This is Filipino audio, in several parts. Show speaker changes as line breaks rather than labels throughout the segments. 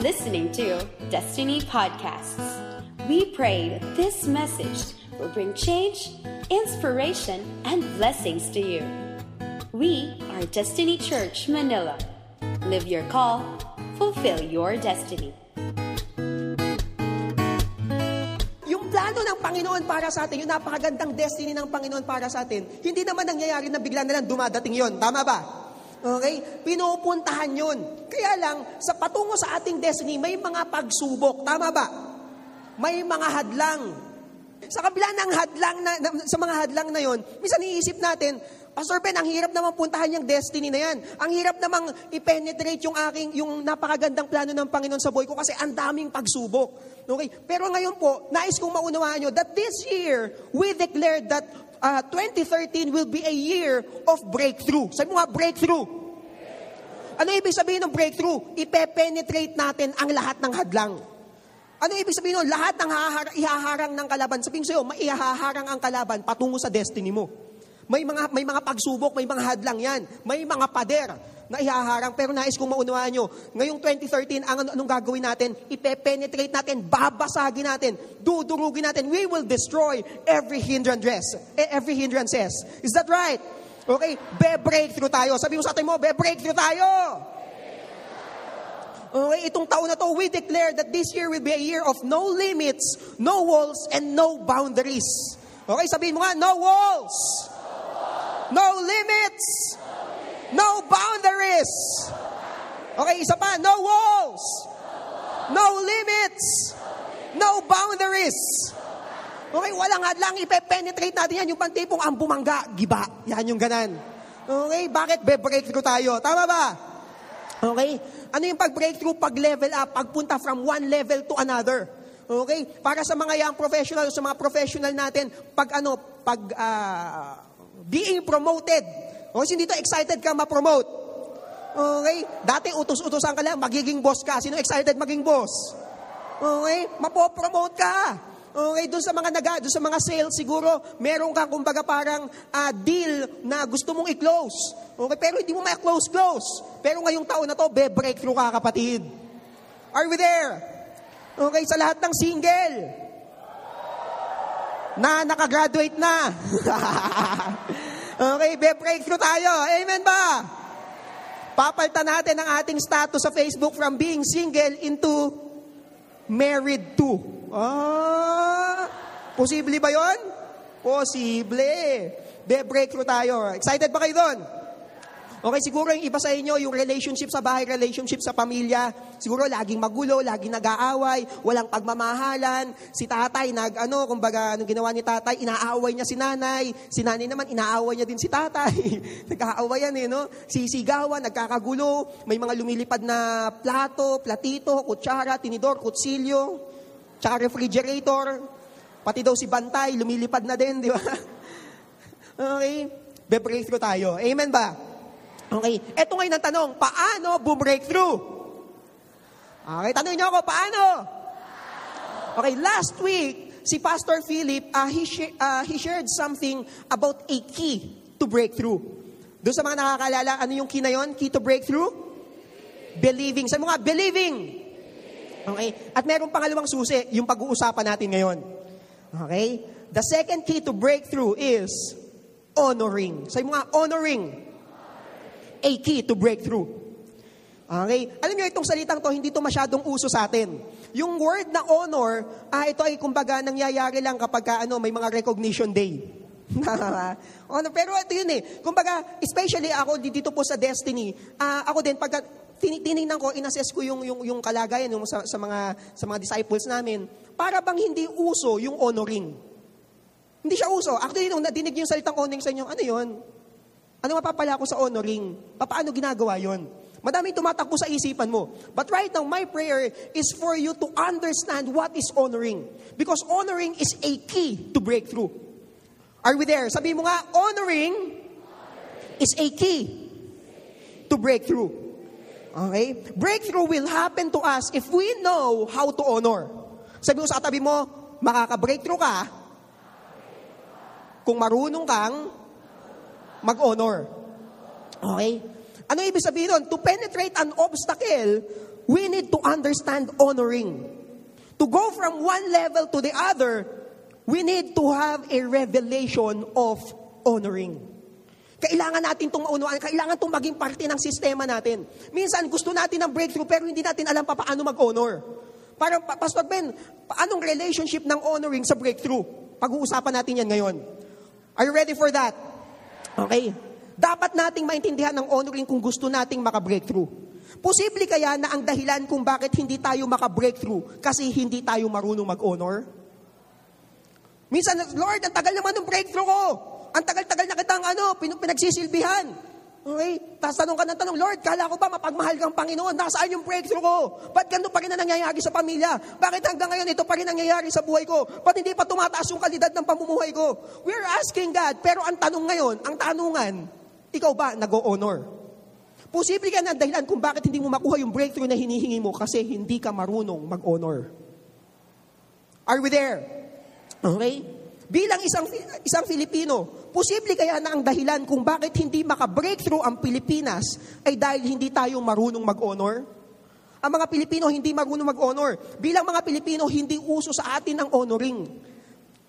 listening to Destiny Podcasts. We pray that this message will bring change, inspiration, and blessings to you. We are Destiny Church Manila. Live your call, fulfill your destiny.
Yung plano ng Panginoon para sa atin, yung napakagandang destiny ng Panginoon para sa atin, hindi naman nangyayari na bigla na lang dumadating yon. Tama ba? Okay? Pinupuntahan yun. Kaya lang, sa patungo sa ating destiny, may mga pagsubok. Tama ba? May mga hadlang. Sa kabila ng hadlang sa mga hadlang na yon, minsan iisip natin, Pastor Ben, ang hirap naman puntahan yung destiny na yan. Ang hirap namang i-penetrate yung napakagandang plano ng Panginoon sa buhay ko kasi ang daming pagsubok. Okay? Pero ngayon po, nais kong maunawaan nyo that this year, we declared that 2013 will be a year of breakthrough. Sabi mo nga, breakthrough. Ano ibig sabihin ng breakthrough? Ipe-penetrate natin ang lahat ng hadlang. Ano ibig sabihin nun? Lahat ng ihaharang ng kalaban. Sabihin sa'yo, maihaharang ang kalaban patungo sa destiny mo. May mga pagsubok, may mga hadlang yan. May mga pader na ihaharang. Pero nais kong maunawaan nyo, ngayong 2013, anong gagawin natin? Ipe-penetrate natin, babasagin natin, dudurugin natin. We will destroy every hindrances. Is that right? Okay, be-breakthrough tayo. Sabi mo sa atin mo, be-breakthrough tayo. Okay, itong taon na to, we declare that this year will be a year of no limits, no walls, and no boundaries. Okay, sabihin mo nga, no walls, no limits, no boundaries. Okay, isa pa, no walls, no limits, no boundaries. Okay, walang hadlang, ipe-penetrate natin yan. Yung pantipong ang bumangga, giba. Yan yung ganan. Okay, bakit be-breakthrough tayo? Tama ba? Okay, ano yung pag-breakthrough? Pag-level up, pagpunta from one level to another. Okay, para sa mga young professional, sa mga professional natin, being promoted. O, hindi to excited ka ma-promote. Okay? Dati utos-utosan ka lang, magiging boss ka. Sino excited maging boss? Okay? Mapopromote ka. Okay? Doon sa mga sales, siguro, meron kang kumbaga parang deal na gusto mong i-close. Okay? Pero hindi mo ma-close. Pero ngayong taon na to, be-breakthrough ka, kapatid. Are we there? Okay? Sa lahat ng single na nakagraduate na. Okay, be-breakthrough tayo. Amen ba? Papalitan natin ang ating status sa Facebook from being single into married to. Posible ba yon? Posible. Be-breakthrough tayo. Excited ba kayo doon? Okay, siguro yung iba sa inyo, yung relationship sa bahay, relationship sa pamilya, siguro laging magulo, laging nag-aaway, walang pagmamahalan. Si tatay, kumbaga, anong ginawa ni tatay, inaaway niya si nanay. Si nanay naman, inaaway niya din si tatay. Nag-aaway yan no? Sisigawan, nagkakagulo, may mga lumilipad na plato, platito, kutsara, tinidor, kutsilyo, tsaka refrigerator. Pati daw si bantay, lumilipad na din, di ba? Okay, be-breakthrough tayo. Amen ba? Okay, eto ngayon ang tanong, paano bumbreakthrough? Okay, tanongin niyo ako, paano? Okay, last week, si Pastor Philip, he shared something about a key to breakthrough. Doon sa mga nakakalala, ano yung key na yon? Key to breakthrough? Believing. Sabi mo nga, believing. Okay, at merong pangalawang susi, yung pag-uusapan natin ngayon. Okay, the second key to breakthrough is honoring. Sabi mo nga, honoring. A key to breakthrough. Okay? Alam niyo, itong salitang to, hindi to masyadong uso sa atin. Yung word na honor, ito ay kumbaga nangyayari lang kapag may mga recognition day. Honor, pero ito yun Kumbaga, especially ako dito po sa Destiny, ako din, pagka tinignan ko, inassess ko yung kalagayan sa mga disciples namin, para bang hindi uso yung honoring. Hindi siya uso. Actually, nung nadinig niyo yung salitang honoring sa inyo, ano yun? Ano mapapala ko sa honoring? Paano ginagawa yon? Madaming tumatakbo sa isipan mo. But right now, my prayer is for you to understand what is honoring. Because honoring is a key to breakthrough. Are we there? Sabi mo nga, honoring is a key to breakthrough. Okay? Breakthrough will happen to us if we know how to honor. Sabi mo sa katabi mo, makaka-breakthrough ka kung marunong kang mag-honor. Okay? Ano ibig sabihin nun? To penetrate an obstacle, we need to understand honoring. To go from one level to the other, we need to have a revelation of honoring. Kailangan natin itong maunawaan, kailangan itong maging parte ng sistema natin. Minsan, gusto natin ng breakthrough, pero hindi natin alam pa paano mag-honor. Parang, Pastor Ben, paanong relationship ng honoring sa breakthrough? Pag-uusapan natin yan ngayon. Are you ready for that? Okay. Dapat nating maintindihan ng honoring kung gusto nating maka-breakthrough. Posible kaya na ang dahilan kung bakit hindi tayo maka-breakthrough kasi hindi tayo marunong mag-honor? Minsan, Lord, ang tagal naman ng breakthrough ko. Ang tagal-tagal na kitang pinagsisilbihan. Okay? Tapos tanong ka ng tanong, Lord, kala ko ba mapagmahal kang Panginoon? Nasaan yung breakthrough ko? Ba't ganito pa rin na nangyayari sa pamilya? Bakit hanggang ngayon ito pa rin nangyayari sa buhay ko? Ba't hindi pa tumataas yung kalidad ng pamumuhay ko? We're asking God, pero ang tanong ngayon, ang tanungan, ikaw ba nag-o-honor? Posible ka na dahilan kung bakit hindi mo makuha yung breakthrough na hinihingi mo kasi hindi ka marunong mag-honor. Are we there? Okay? Bilang isang Filipino, posible kaya na ang dahilan kung bakit hindi maka-breakthrough ang Pilipinas ay dahil hindi tayo marunong mag-honor? Ang mga Pilipino hindi marunong mag-honor. Bilang mga Pilipino, hindi uso sa atin ang honoring.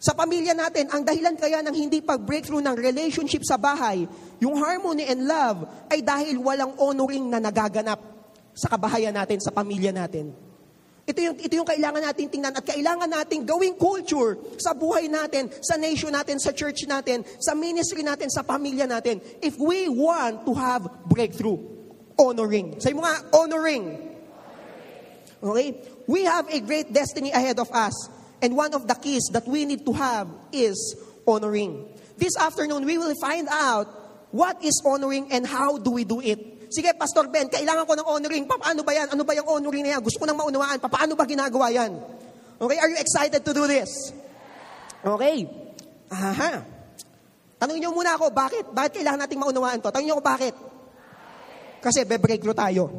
Sa pamilya natin, ang dahilan kaya ng hindi pag-breakthrough ng relationship sa bahay, yung harmony and love, ay dahil walang honoring na nagaganap sa kabahayan natin, sa pamilya natin. Ito yung kailangan natin tingnan at kailangan natin gawing culture sa buhay natin, sa nation natin, sa church natin, sa ministry natin, sa pamilya natin. If we want to have breakthrough, honoring. Sabi mo nga, honoring. Okay? We have a great destiny ahead of us. And one of the keys that we need to have is honoring. This afternoon, we will find out what is honoring and how do we do it. Sige, Pastor Ben, kailangan ko ng honoring. Paano ba yan? Ano ba yung honoring na yan? Gusto ko nang maunawaan. Paano ba ginagawa yan? Okay, are you excited to do this? Okay. Aha. Tanungin niyo muna ako, bakit? Bakit kailangan nating maunawaan to? Tanungin niyo ako, bakit? Kasi be-breakthrough tayo.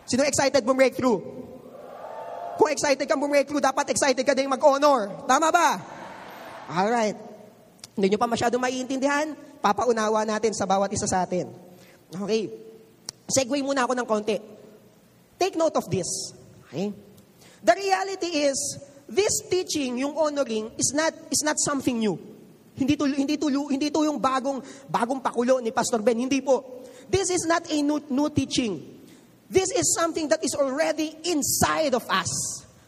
Sino excited bum-breakthrough? Kung excited kang bum-breakthrough, dapat excited ka din mag-honor. Tama ba? Alright. Hindi nyo pa masyadong maiintindihan, papaunawa natin sa bawat isa sa atin. Okay. Segue muna ako ng konti. Take note of this. Okay? The reality is, this teaching, yung honoring, is not something new. Hindi to yung bagong pakulo ni Pastor Ben. Hindi po. This is not a new teaching. This is something that is already inside of us.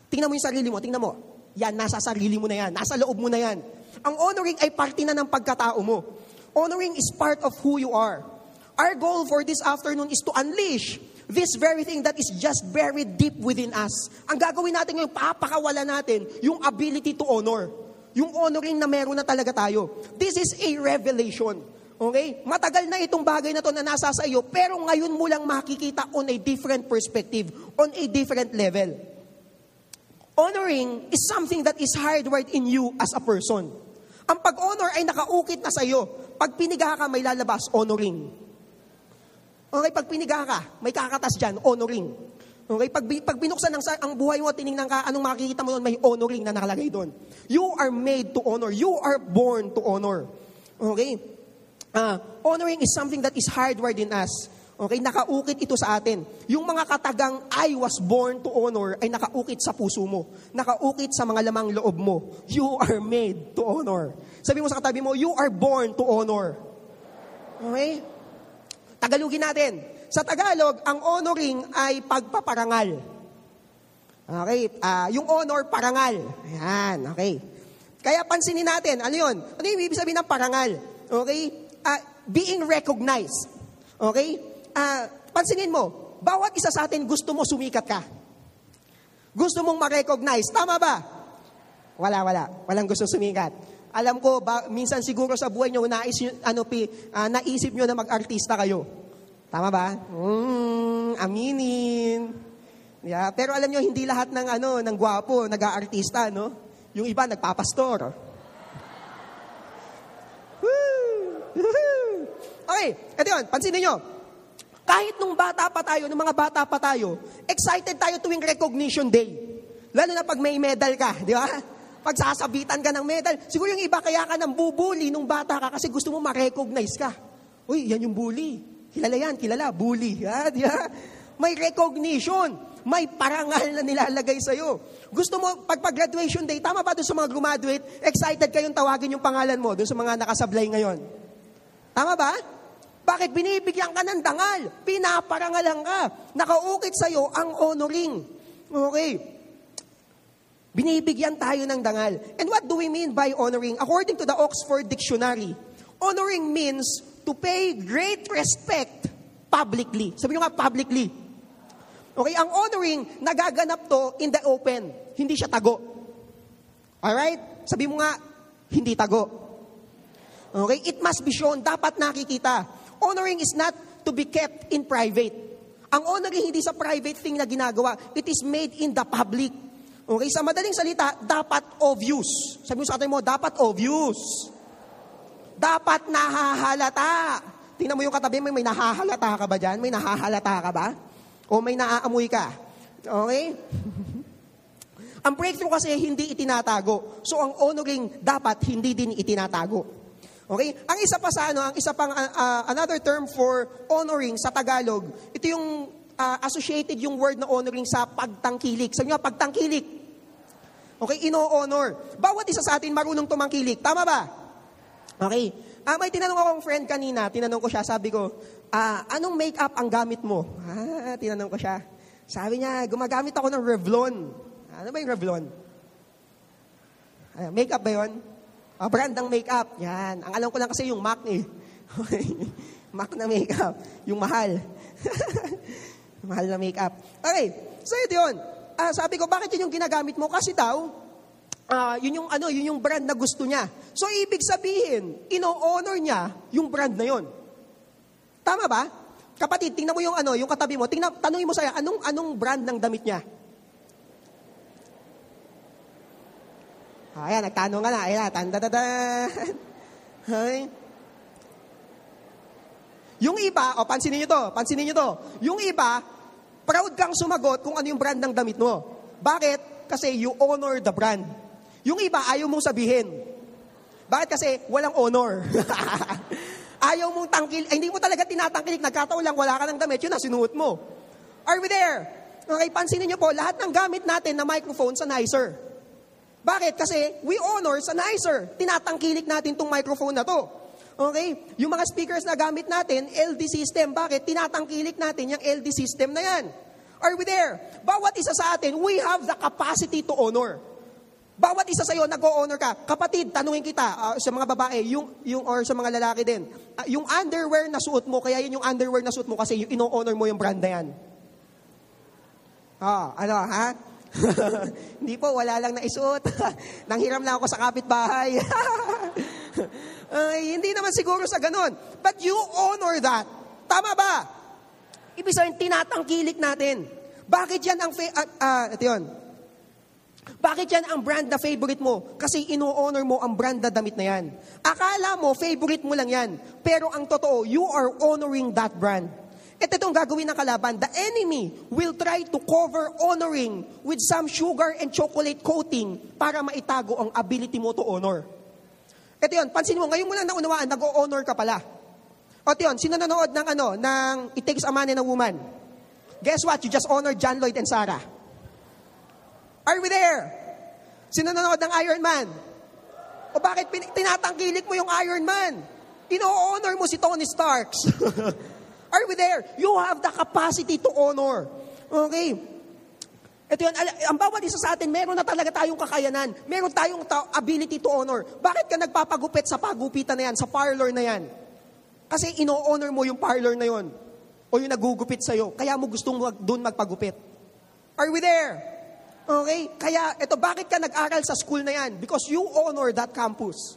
Tingnan mo yung sarili mo, tingnan mo. Yan, nasa sarili mo na yan, nasa loob mo na yan. Ang honoring ay parte na ng pagkatao mo. Honoring is part of who you are. Our goal for this afternoon is to unleash this very thing that is just buried deep within us. Ang gagawin natin ngayon, papakawala natin yung ability to honor. Yung honoring na meron na talaga tayo. This is a revelation. Okay? Matagal na itong bagay na to na nasa sa iyo, pero ngayon mo lang makikita on a different perspective, on a different level. Honoring is something that is hardwired in you as a person. Ang pag-honor ay nakaukit na sa iyo. Pag piniga ka, may lalabas, honoring. Okay, pag piniga ka, may kakatas dyan, honoring. Okay, pag binuksan ang buhay mo, tinignan ka, anong makikita mo doon, may honoring na nakalagay doon. You are made to honor. You are born to honor. Okay? Honoring is something that is hardwired in us. Okay, nakaukit ito sa atin. Yung mga katagang I was born to honor ay nakaukit sa puso mo. Nakaukit sa mga lamang loob mo. You are made to honor. Sabi mo sa katabi mo, you are born to honor. Okay? Tagalogin natin. Sa Tagalog, ang honoring ay pagpaparangal. Okay? Yung honor, parangal. Ayan, okay. Kaya pansinin natin, ano yun? Ano yung ibig sabihin ng parangal? Okay? Being recognized. Okay? Pansinin mo, bawat isa sa atin gusto mo sumikat ka. Gusto mong ma-recognize. Tama ba? Walang gusto sumikat. Alam ko, minsan siguro sa buhay nyo, naisip nyo na mag-artista kayo. Tama ba? Aminin. Yeah, pero alam nyo, hindi lahat ng gwapo nag-aartista, no? Yung iba, nagpapastor. Okay, ito yun, pansinin nyo. Kahit nung bata pa tayo, nung mga bata pa tayo, excited tayo tuwing recognition day. Lalo na pag may medal ka, di ba? Pag sasabitan ka ng medal, siguro yung iba kaya ka nang bubuli nung bata ka kasi gusto mo ma-recognize ka. Uy, yan yung bully. Kilala yan, bully. Ha? Di ba? may recognition, may parangal na nilalagay sa'yo. Gusto mo, pag-graduation day, tama ba doon sa mga graduate, excited kayong tawagin yung pangalan mo doon sa mga nakasablay ngayon? Tama ba? Bakit binibigyan ka ng dangal? Pinaparangalan ka. Nakaukit sa'yo ang honoring. Okay. Binibigyan tayo ng dangal. And what do we mean by honoring? According to the Oxford Dictionary, honoring means to pay great respect publicly. Sabi nyo nga, publicly. Okay, ang honoring, nagaganap to in the open. Hindi siya tago. Alright? Sabi mo nga, hindi tago. Okay, it must be shown. Dapat nakikita. Honoring is not to be kept in private. Ang honoring hindi sa private thing na ginagawa. It is made in the public. Okay, sa madaling salita, dapat obvious. Sabi mo sa atin mo, dapat obvious. Dapat nahahalata. Tingnan mo yung katabi mo, may nahahalata ka ba dyan? May nahahalata ka ba? O may naaamoy ka? Okay? Ang breakthrough kasi hindi itinatago. So ang honoring dapat hindi din itinatago. Okay? Ang isa pa sa ang isa pang another term for honoring sa Tagalog, ito yung associated yung word na honoring sa pagtangkilik. Sabi nga, pagtangkilik. Okay, ino-honor. Bawat isa sa atin marunong tumangkilik. Tama ba? Okay. May tinanong akong friend kanina, tinanong ko siya, sabi ko, anong makeup ang gamit mo? Tinanong ko siya. Sabi niya, gumagamit ako ng Revlon. Ano ba yung Revlon? Makeup ba yun? Brand ng makeup. Yan. Ang alam ko lang kasi yung MAC eh. MAC na makeup. Yung mahal. Mahal na makeup. Okay. So ito yun. Sabi ko, bakit yun yung ginagamit mo? Kasi daw, yun yung brand na gusto niya. So ibig sabihin, ino-honor niya yung brand na yun. Tama ba? Kapatid, tingnan mo yung katabi mo. Tanungin mo sa'yo, anong brand ng damit niya? Ayan, nagtanong ka na. Ayan, tandadadan. Okay. Yung iba, pansinin nyo to. Yung iba, proud kang sumagot kung ano yung brand ng damit mo. Bakit? Kasi you honor the brand. Yung iba, ayaw mong sabihin. Bakit? Kasi walang honor. Ayaw mong hindi mo talaga tinatangkilik. Nagkataon lang, wala ka ng damit, yun na sinuot mo. Are we there? Okay, pansinin nyo po, lahat ng gamit natin na microphone sa Nicer. Bakit? Kasi we honor sa Nicer. Tinatangkilik natin tong microphone na to. Okay? Yung mga speakers na gamit natin, LD system. Bakit? Tinatangkilik natin yung LD system na yan. Are we there? Bawat isa sa atin, we have the capacity to honor. Bawat isa sa'yo, nag-o-honor ka. Kapatid, tanungin kita, sa mga babae, or sa mga lalaki din, yung underwear na suot mo, kaya yun yung underwear na suot mo kasi ino-honor mo yung brand na yan. Ha? Hindi po, wala lang naisuot. Nanghiram lang ako sa kapitbahay. Hindi naman siguro sa ganun. But you honor that. Tama ba? Ibig sabihin, tinatangkilik natin. Bakit yan ang ito yun. Bakit yan ang brand na favorite mo? Kasi ino-honor mo ang brand na damit na yan. Akala mo, favorite mo lang yan. Pero ang totoo, you are honoring that brand. At itong gagawin ng kalaban, the enemy will try to cover honoring with some sugar and chocolate coating para maitago ang ability mo to honor. Ito yun, pansin mo, ngayon mo lang naunawaan, nag-o-honor ka pala. O ito yun, sino nanood ng It Takes a Man and a Woman? Guess what? You just honored John Lloyd and Sarah. Are we there? Sino nanood ng Iron Man? O bakit tinatangkilik mo yung Iron Man? Ino-honor mo si Tony Starks. Are we there? You have the capacity to honor. Okay? Ito yun, ang bawat isa sa atin, meron na talaga tayong kakayanan. Meron tayong ability to honor. Bakit ka nagpapagupit sa pagupitan na yan, sa parlor na yan? Kasi ino-honor mo yung parlor na yon o yung nagugupit sa'yo. Kaya mo gustong doon magpagupit. Are we there? Okay? Kaya, ito, bakit ka nag-aral sa school na yan? Because you honor that campus.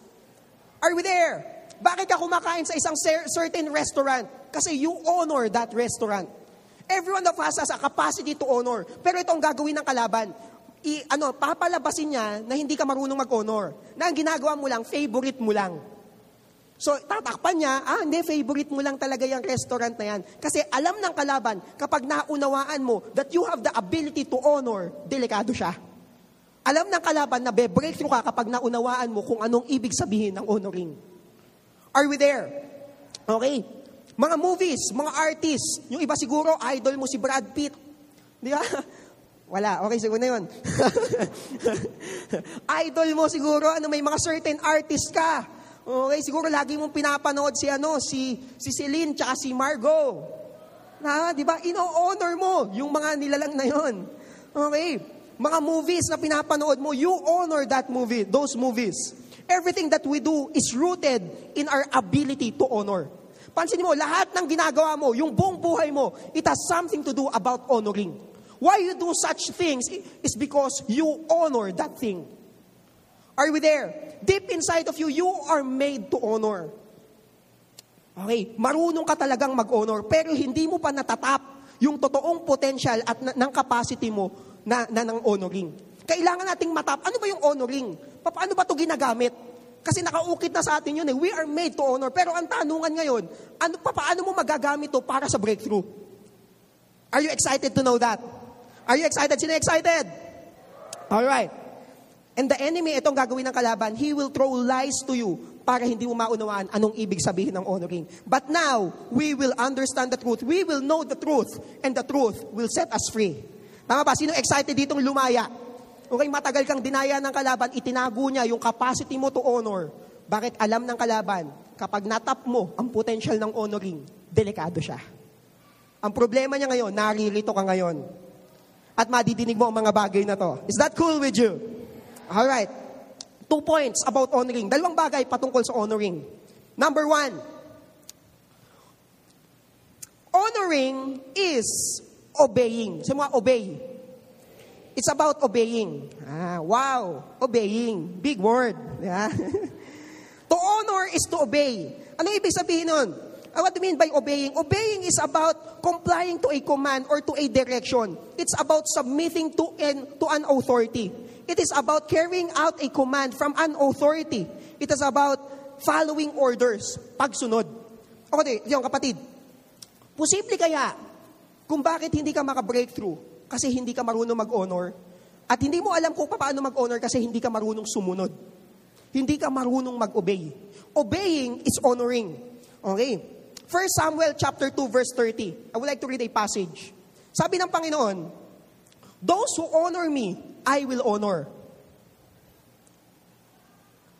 Are we there? Bakit ka kumakain sa isang certain restaurant? Kasi you honor that restaurant. Everyone of us has a capacity to honor. Pero itong gagawin ng kalaban, papalabasin niya na hindi ka marunong mag-honor. Na ang ginagawa mo lang, favorite mo lang. So, tatakpan niya, hindi, favorite mo lang talaga yung restaurant na yan. Kasi alam ng kalaban, kapag naunawaan mo that you have the ability to honor, delikado siya. Alam ng kalaban na be-breakthrough ka kapag naunawaan mo kung anong ibig sabihin ng honoring. Are we there? Okay. Mga movies, mga artists. Yung iba siguro, idol mo si Brad Pitt. Di ba? Wala. Okay, siguro na yun. Idol mo siguro, may mga certain artist ka. Okay, siguro lagi mong pinapanood si Celine tsaka si Margot. Di ba? Ino-honor mo yung mga nilalang na yun. Okay. Mga movies na pinapanood mo, you honor those movies. Everything that we do is rooted in our ability to honor. Pansinin mo, lahat ng ginagawa mo, yung buong buhay mo, it has something to do about honoring. Why you do such things is because you honor that thing. Are we there? Deep inside of you, you are made to honor. Okay, marunong ka talagang mag-honor, pero hindi mo pa natatap yung totoong potential at ng capacity mo na ng honoring. Kailangan nating matap. Ano ba yung honoring? Paano ba ito ginagamit? Kasi nakaukit na sa atin yun eh. We are made to honor. Pero ang tanungan ngayon, paano mo magagamit ito para sa breakthrough? Are you excited to know that? Are you excited? Sino excited? Alright. And the enemy, itong gagawin ng kalaban, he will throw lies to you para hindi mo maunawaan anong ibig sabihin ng honoring. But now, we will understand the truth. We will know the truth. And the truth will set us free. Tama ba? Sino excited ditong lumaya? Okay, matagal kang dinaya ng kalaban, itinago niya yung capacity mo to honor. Bakit? Alam ng kalaban, kapag natap mo ang potential ng honoring, delikado siya. Ang problema niya ngayon, naririto ka ngayon. At madidinig mo ang mga bagay na to. Is that cool with you? Alright. 2 points about honoring. 2 bagay patungkol sa honoring. Number 1, honoring is obeying. Sa mga obey. It's about obeying. Wow. Obeying. Big word. Yeah. To honor is to obey. Ano ibig sabihin nun? What do you mean by obeying? Obeying is about complying to a command or to a direction. It's about submitting to an authority. It is about carrying out a command from an authority. It is about following orders. Pagsunod. Okay, yung kapatid. Posible kaya kung bakit hindi ka maka-breakthrough? Kasi hindi ka marunong mag-honor. At hindi mo alam kung paano mag-honor kasi hindi ka marunong sumunod. Hindi ka marunong mag-obey. Obeying is honoring. Okay? 1 Samuel chapter 2 verse 30. I would like to read a passage. Sabi ng Panginoon, those who honor me, I will honor.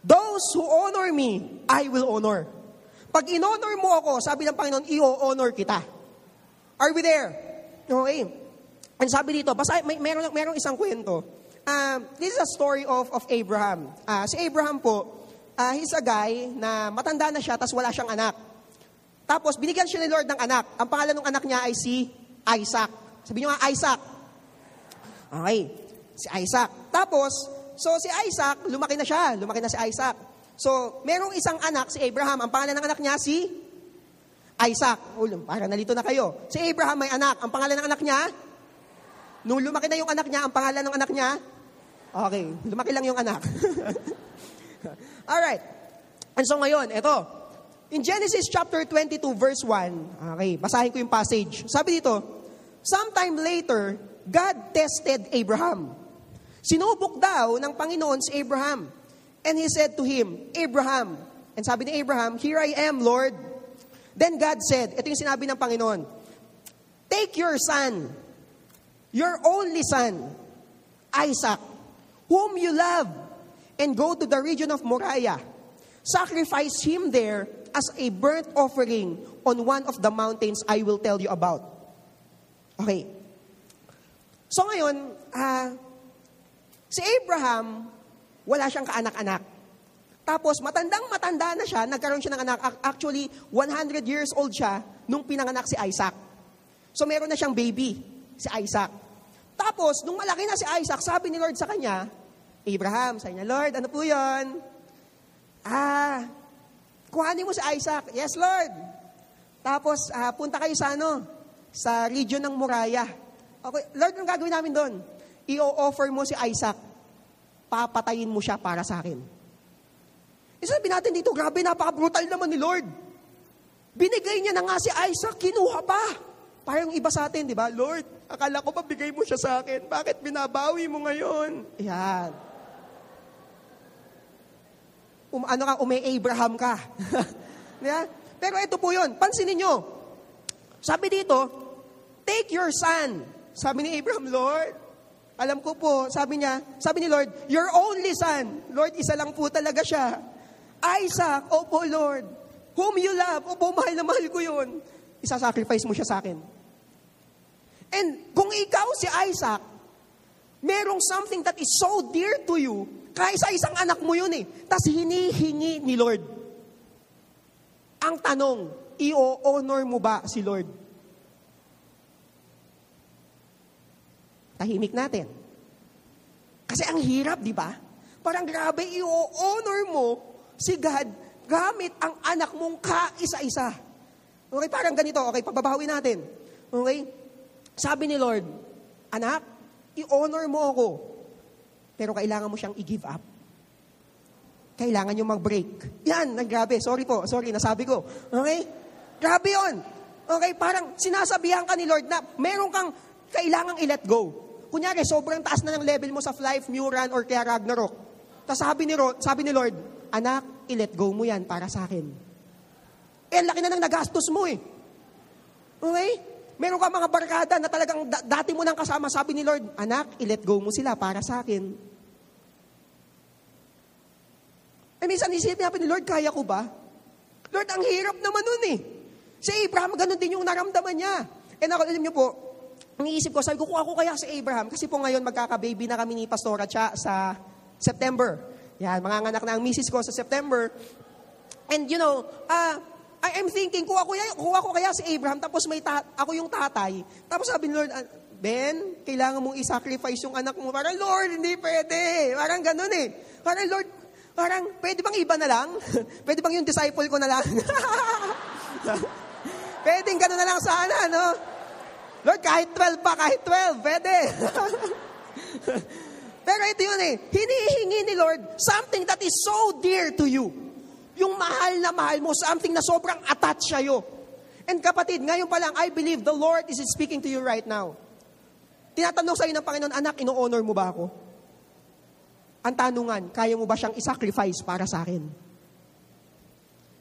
Those who honor me, I will honor. Pag in-honor mo ako, sabi ng Panginoon, i-honor kita. Are we there? Okay. And sabi dito, merong isang kwento. This is a story of Abraham. Si Abraham po, he's a guy na matanda na siya, tapos wala siyang anak. Tapos binigyan siya ni Lord ng anak. Ang pangalan ng anak niya ay si Isaac. Sabi niyo nga, Isaac. Okay, si Isaac. Tapos, so si Isaac, lumaki na siya. Lumaki na si Isaac. So, merong isang anak, si Abraham. Ang pangalan ng anak niya, si Isaac. Parang nalito na kayo. Si Abraham may anak. Ang pangalan ng anak niya, nung lumaki na yung anak niya, ang pangalan ng anak niya? Okay, lumaki lang yung anak. Alright. And so ngayon, ito. In Genesis chapter 22 verse 1, okay, basahin ko yung passage. Sabi dito, sometime later, God tested Abraham. Sinubok daw ng Panginoon si Abraham. And He said to him, Abraham. And sabi ni Abraham, here I am, Lord. Then God said, ito yung sinabi ng Panginoon, take your son, your only son, Isaac, whom you love, and go to the region of Moriah. Sacrifice him there as a burnt offering on one of the mountains I will tell you about. Okay. So ngayon, si Abraham, wala siyang kaanak-anak. Tapos matandang-matanda na siya, nagkaroon siya ng anak. Actually, 100 years old siya nung pinanganak si Isaac. So meron na siyang baby, si Isaac. Tapos, nung malaki na si Isaac, sabi ni Lord sa kanya, Abraham, sabi niya, Lord, ano po yun? Kuhanin mo si Isaac. Yes, Lord. Tapos, punta kayo sa region ng Moriah. Okay, Lord, anong gagawin namin doon? I-offer mo si Isaac. Papatayin mo siya para sa akin. Sabi natin dito, grabe, napaka-brutal naman ni Lord. Binigay niya na nga si Isaac, kinuha pa. Parang iba sa atin, di ba? Lord, akala ko ba bigay mo siya sa akin? Bakit binabawi mo ngayon? Yan. Ume-Abraham ka. Yeah? Pero ito po yun. Pansinin nyo. Sabi dito, take your son. Sabi ni Abraham, Lord, alam ko po, sabi ni Lord, your only son. Lord, isa lang po talaga siya. Isaac, opo Lord, whom you love, opo, mahal na mahal ko yun. Isa-sacrifice mo siya sa akin. And kung ikaw si Isaac, merong something that is so dear to you, kaya sa isang anak mo yun eh. Tapos hinihingi ni Lord. Ang tanong, i-honor mo ba si Lord? Tahimik natin. Kasi ang hirap, di ba? Parang grabe, i-honor mo si God gamit ang anak mong kaisa-isa. Okay, parang ganito. Okay, pababawi natin. Okay? Sabi ni Lord, anak, i-honor mo ako. Pero kailangan mo siyang i-give up. Kailangan nyo mag-break. Yan, grabe. Sorry, nasabi ko. Okay? Grabe yun. Okay, parang sinasabihan ka ni Lord na meron kang kailangang i-let go. Kunyari, sobrang taas na ng level mo sa Life, Muran, or kaya Ragnarok. Tapos sabi ni Lord, anak, i-let go mo yan para sa akin. Eh, laki na ng nagastos mo eh. Okay? Meron ka mga barkada na talagang dati mo nang kasama, sabi ni Lord, anak, i-let go mo sila para sa akin. Eh, minsan isipin natin ni Lord, kaya ko ba? Lord, ang hirap naman nun eh. Si Abraham, ganun din yung naramdaman niya. And ako, alam niyo po, ang iisip ko, sabi ko, kung ako kaya si Abraham, kasi po ngayon magkaka-baby na kami ni Pastora Cha sa September. Yan, manganganak na ang misis ko sa September. And you know, I'm thinking, kung ako kaya si Abraham, tapos ako yung tatay, tapos sabi ni Lord, Ben, kailangan mong i-sacrifice yung anak mo. Parang, Lord, hindi pwede. Parang ganun eh. Parang, Lord, pwede bang iba na lang? Pwede bang yung disciple ko na lang? Pwedeng gano'n na lang sana, no? Lord, kahit 12 pa, kahit 12, pwede. Pero ito yun eh, hinihingi ni Lord something that is so dear to you. Yung mahal na mahal mo, something na sobrang attached sa'yo. And kapatid, ngayon pa lang, I believe the Lord is speaking to you right now. Tinatanong sa'yo ng Panginoon, anak, ino-honor mo ba ako? Ang tanungan, kaya mo ba siyang isacrifice para sa akin?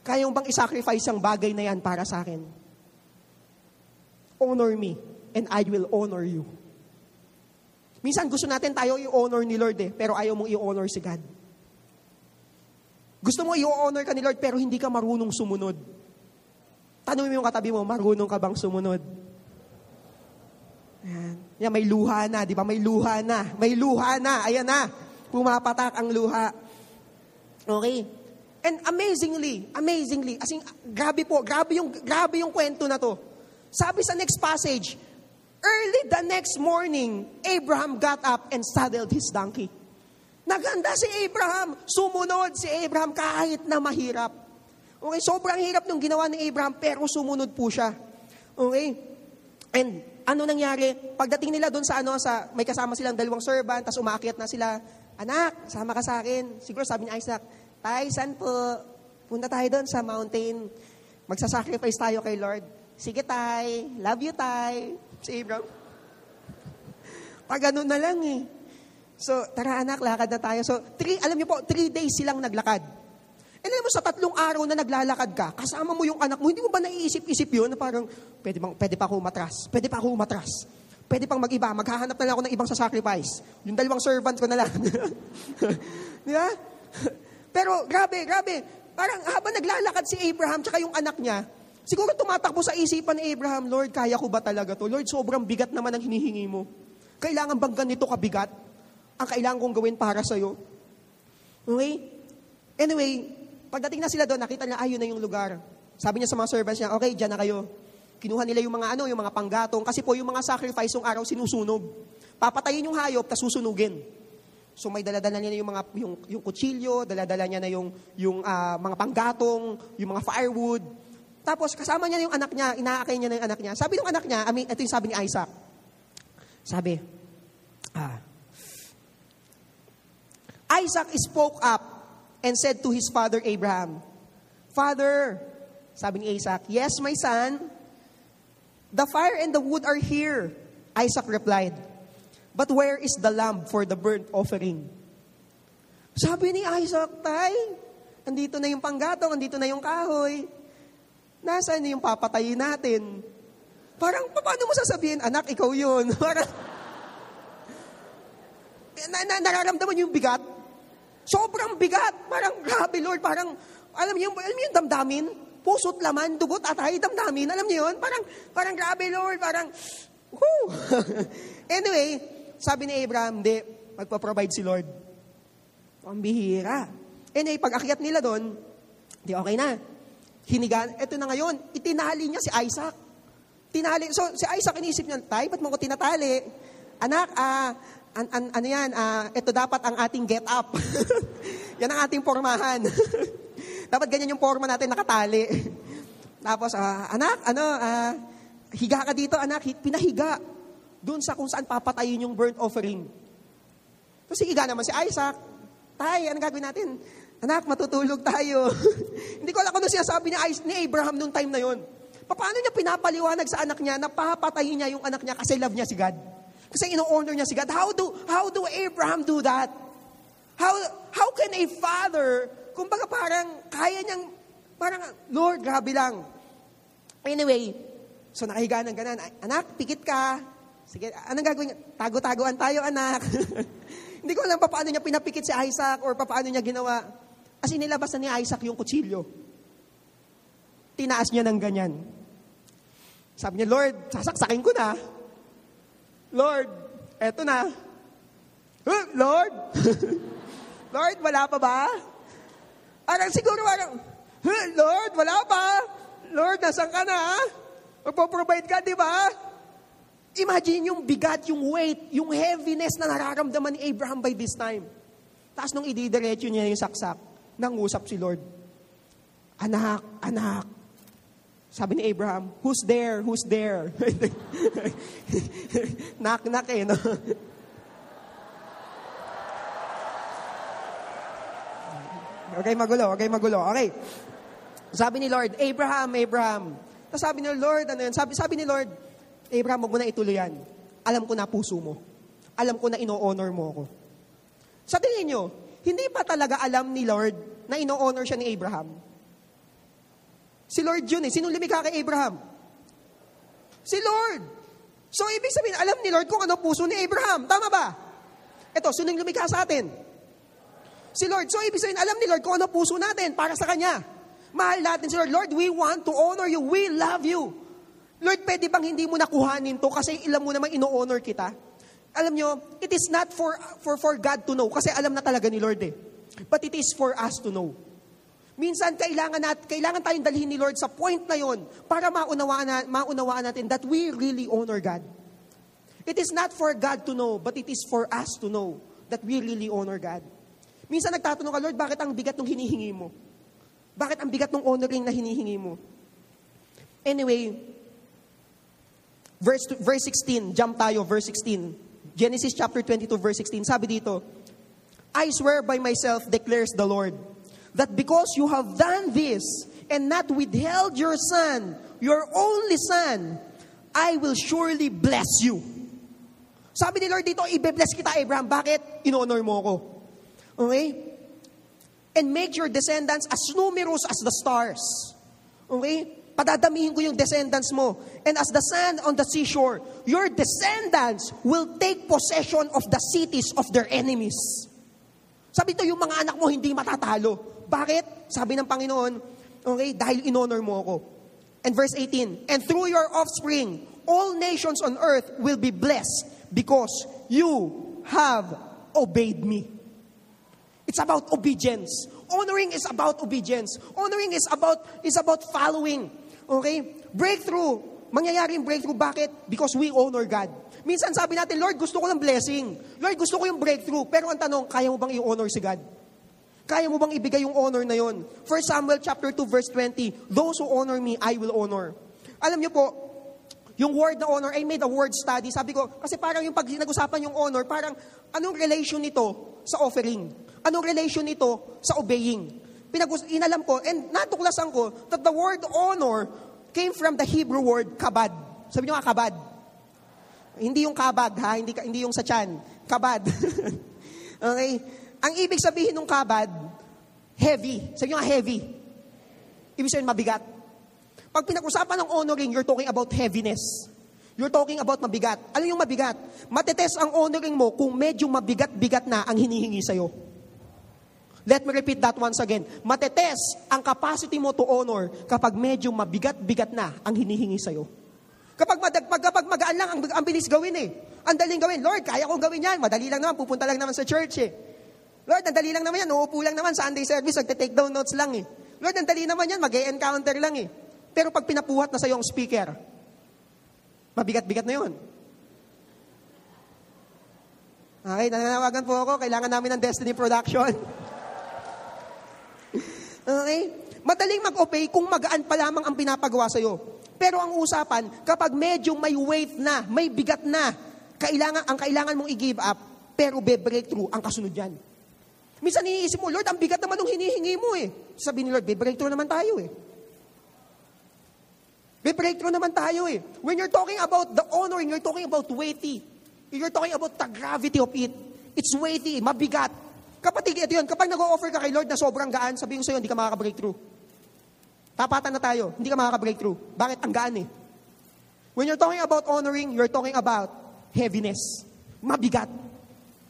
Kaya mo bang isacrifice ang bagay na yan para sa akin? Honor me, and I will honor you. Minsan gusto natin tayo i-honor ni Lord eh, pero ayaw mong i-honor si God. Gusto mo i-honor ka ni Lord, pero hindi ka marunong sumunod. Tanungin mo yung katabi mo, marunong ka bang sumunod? Ayan. Yan, may luha na, di ba? May luha na. Ayan na. Pumapatak ang luha. Okay? And amazingly, as in, grabe yung kwento na to. Sabi sa next passage, early the next morning, Abraham got up and saddled his donkey. Naganda si Abraham, sumunod si Abraham kahit na mahirap. Okay, sobrang hirap nung ginawa ni Abraham, pero sumunod po siya. Okay? And ano nangyari? Pagdating nila doon sa may kasama silang dalawang servant, tapos umaakyat na sila, anak, sama ka sa akin. Siguro sabi ni Isaac, Tay, saan po? Punta tayo doon sa mountain. Magsasacrifice tayo kay Lord. Sige, Tay. Love you, Tay. Si Abraham. Pag ganun na lang eh. So, tara anak, lakad na tayo. So, 3 days silang naglakad. And alam mo, sa 3 araw na naglalakad ka, kasama mo yung anak mo, hindi mo ba naiisip-isip yun na parang, pwede pa ako umatras. Pwede pang mag-iba. Maghahanap na lang ako ng ibang sasacrifice. Yung 2 servant ko na lang. Di ba? Pero, grabe. Parang habang naglalakad si Abraham tsaka yung anak niya, siguro tumatakbo sa isipan ni Abraham, Lord, kaya ko ba talaga to? Lord, sobrang bigat naman ang hinihingi mo. Kailangan bang ganito kabigat? Ang kailangan kong gawin para sa'yo? Okay? Anyway, pagdating na sila doon, nakita niya, ayun na yung lugar. Sabi niya sa mga servants niya, okay, dyan na kayo. Kinuha nila yung mga panggatong, kasi po yung mga sacrifice yung araw sinusunog. Papatayin yung hayop, tas susunugin. So may daladala niya na yung kutsilyo, daladala niya na yung mga panggatong, yung mga firewood. Tapos kasama niya yung anak niya, inaakay niya na yung anak niya. Sabi ng anak niya, ito yung sabi ni Isaac. Sabi, Isaac spoke up and said to his father Abraham, Father, sabi ni Isaac, yes, my son, the fire and the wood are here. Isaac replied, but where is the lamb for the burnt offering? Sabi ni Isaac, Tay, andito na yung panggatong, andito na yung kahoy. Nasaan yung papatayin natin? Parang, paano mo sasabihin, anak, ikaw yun? Parang, nararamdaman yung bigat. Sobrang bigat. Parang, grabe, Lord. Parang, alam niyo yung damdamin? Puso't laman, dugot at ay damdamin. Alam niyo yun? Parang grabe, Lord. Parang, whoo! Anyway, sabi ni Abraham, hindi, magpa-provide si Lord. Ang bihira. Anyway, pag akyat nila doon, di okay na. Hinigan, eto na ngayon, itinali niya si Isaac. Tinali. So, si Isaac inisip niya, tay, ba't mo ko tinatali? Anak, ano yan, ito dapat ang ating get up. Yan ang ating pormahan. Dapat ganyan yung porma natin, nakatali. Tapos, anak, higa ka dito, anak, pinahiga. Doon sa kung saan papatayin yung burnt offering. Tapos, higa naman si Isaac. Tay, anong gagawin natin? Anak, matutulog tayo. Hindi ko alam kung ano sinasabi ni Abraham noong time na yon. Paano niya pinapaliwanag sa anak niya na papatayin niya yung anak niya kasi love niya si God? Kasi ino-honor niya si God. How do Abraham do that? How can a father, kumbaga parang kaya niyang, parang, Lord, grabe lang. Anyway, so nakahiga ng ganan. Anak, pikit ka. Sige, anong gagawin niya? Tago-tagoan tayo, anak. Hindi ko alam paano niya pinapikit si Isaac or paano niya ginawa. As inilabas na ni Isaac yung kutsilyo. Tinaas niya ng ganyan. Sabi niya, Lord, sasaksakin ko na. Lord, eto na. Lord? Lord, wala pa ba? Siguro, Lord, wala pa. Lord, nasan ka na? Magpo-provide ka, di ba? Imagine yung bigat, yung weight, yung heaviness na nararamdaman ni Abraham by this time. Tapos nung ididiretso niya yung saksak, nangusap si Lord. Anak, sabi ni Abraham, who's there? Who's there? Knock eh, no? Okay, magulo. Okay. Sabi ni Lord, Abraham. Tapos sabi ni Lord, ano yun? Sabi ni Lord, Abraham, huwag mo na ituloy yan. Alam ko na puso mo. Alam ko na ino-honor mo ako. Sa tingin nyo, hindi pa talaga alam ni Lord na ino-honor siya ni Abraham? Si Lord yun eh. Sinong lumikha kay Abraham? Si Lord. So, ibig sabihin, alam ni Lord kung ano puso ni Abraham. Tama ba? Ito, sinong lumikha sa atin? Si Lord. So, ibig sabihin, alam ni Lord kung ano puso natin para sa Kanya. Mahal natin si Lord. Lord, we want to honor you. We love you. Lord, pwede bang hindi mo nakuhanin to kasi ilam mo naman ino-honor kita? Alam nyo, it is not for God to know kasi alam na talaga ni Lord eh. But it is for us to know. Minsan, kailangan tayong dalhin ni Lord sa point na yon para maunawaan natin that we really honor God. It is not for God to know, but it is for us to know that we really honor God. Minsan nagtatanong ka, Lord, bakit ang bigat ng hinihingi mo? Bakit ang bigat ng honoring na hinihingi mo? Anyway, verse 16, jump tayo, verse 16. Genesis chapter 22, verse 16, sabi dito, I swear by myself, declares the Lord, that because you have done this and not withheld your son, your only son, I will surely bless you. Sabi ni Lord dito, ibe-bless kita, Abraham. Bakit? In-honor mo ako. Okay? And make your descendants as numerous as the stars. Okay? Padadamihin ko yung descendants mo. And as the sand on the seashore, your descendants will take possession of the cities of their enemies. Sabi ito, yung mga anak mo hindi matatalo. Bakit? Sabi ng Panginoon, okay, dahil in-honor mo ako. And verse 18, and through your offspring, all nations on earth will be blessed because you have obeyed me. It's about obedience. Honoring is about obedience. Honoring is about following. Okay? Breakthrough. Mangyayaring breakthrough. Bakit? Because we honor God. Minsan sabi natin, Lord, gusto ko ng blessing. Lord, gusto ko yung breakthrough. Pero ang tanong, kaya mo bang i-honor si God? Kaya mo bang ibigay yung honor na yon? 1 Samuel chapter 2 verse 20, those who honor me, I will honor. Alam niyo po, yung word na honor, I made a word study. Sabi ko, kasi parang yung pag nag-usapan yung honor, parang anong relation nito sa offering? Anong relation nito sa obeying? Inalam ko, and natuklasan ko, that the word honor came from the Hebrew word kabad. Sabi niyo nga, kabad. Hindi yung kabag, ha? Hindi yung sa tiyan. Kabad. Okay? Ang ibig sabihin ng kabad, heavy. Sabi nyo nga, heavy. Ibig sabihin, mabigat. Pag pinag-usapan ng honoring, you're talking about heaviness. You're talking about mabigat. Ano yung mabigat? Matetest ang honoring mo kung medyo mabigat-bigat na ang hinihingi sa'yo. Let me repeat that once again. Matetest ang capacity mo to honor kapag medyo mabigat-bigat na ang hinihingi sa'yo. Kapag magaan lang, ang bilis gawin eh. Ang daling gawin. Lord, kaya kong gawin yan. Madali lang naman, pupunta lang naman sa church eh. Lord, ang dali lang naman yan. Uupo lang naman, Sunday service, nagte-take down notes lang eh. Lord, ang dali naman yan, mag-e-encounter lang eh. Pero pag pinapuhat na sa'yo ang speaker, mabigat-bigat na yun. Okay, nananawagan po ako. Kailangan namin ng Destiny Production. Okay? Madaling mag-obey kung magaan pa lamang ang pinapagawa sa'yo. Pero ang usapan, kapag medyo may weight na, may bigat na, kailangan mong i-give up, pero be-breakthrough ang kasunod yan. Minsan iniisip mo, Lord, ang bigat naman ng hinihingi mo eh. Sabi ni Lord, be-breakthrough naman tayo eh. Be-breakthrough naman tayo eh. When you're talking about the honoring, you're talking about weighty. You're talking about the gravity of it. It's weighty, mabigat. Kapatid, ito yun. Kapag nag-o-offer ka kay Lord na sobrang gaan, sabihin ko sa'yo, hindi ka makaka-breakthrough. Tapatan na tayo, hindi ka makaka-breakthrough. Bakit? Ang gaan eh. When you're talking about honoring, you're talking about heaviness. Mabigat.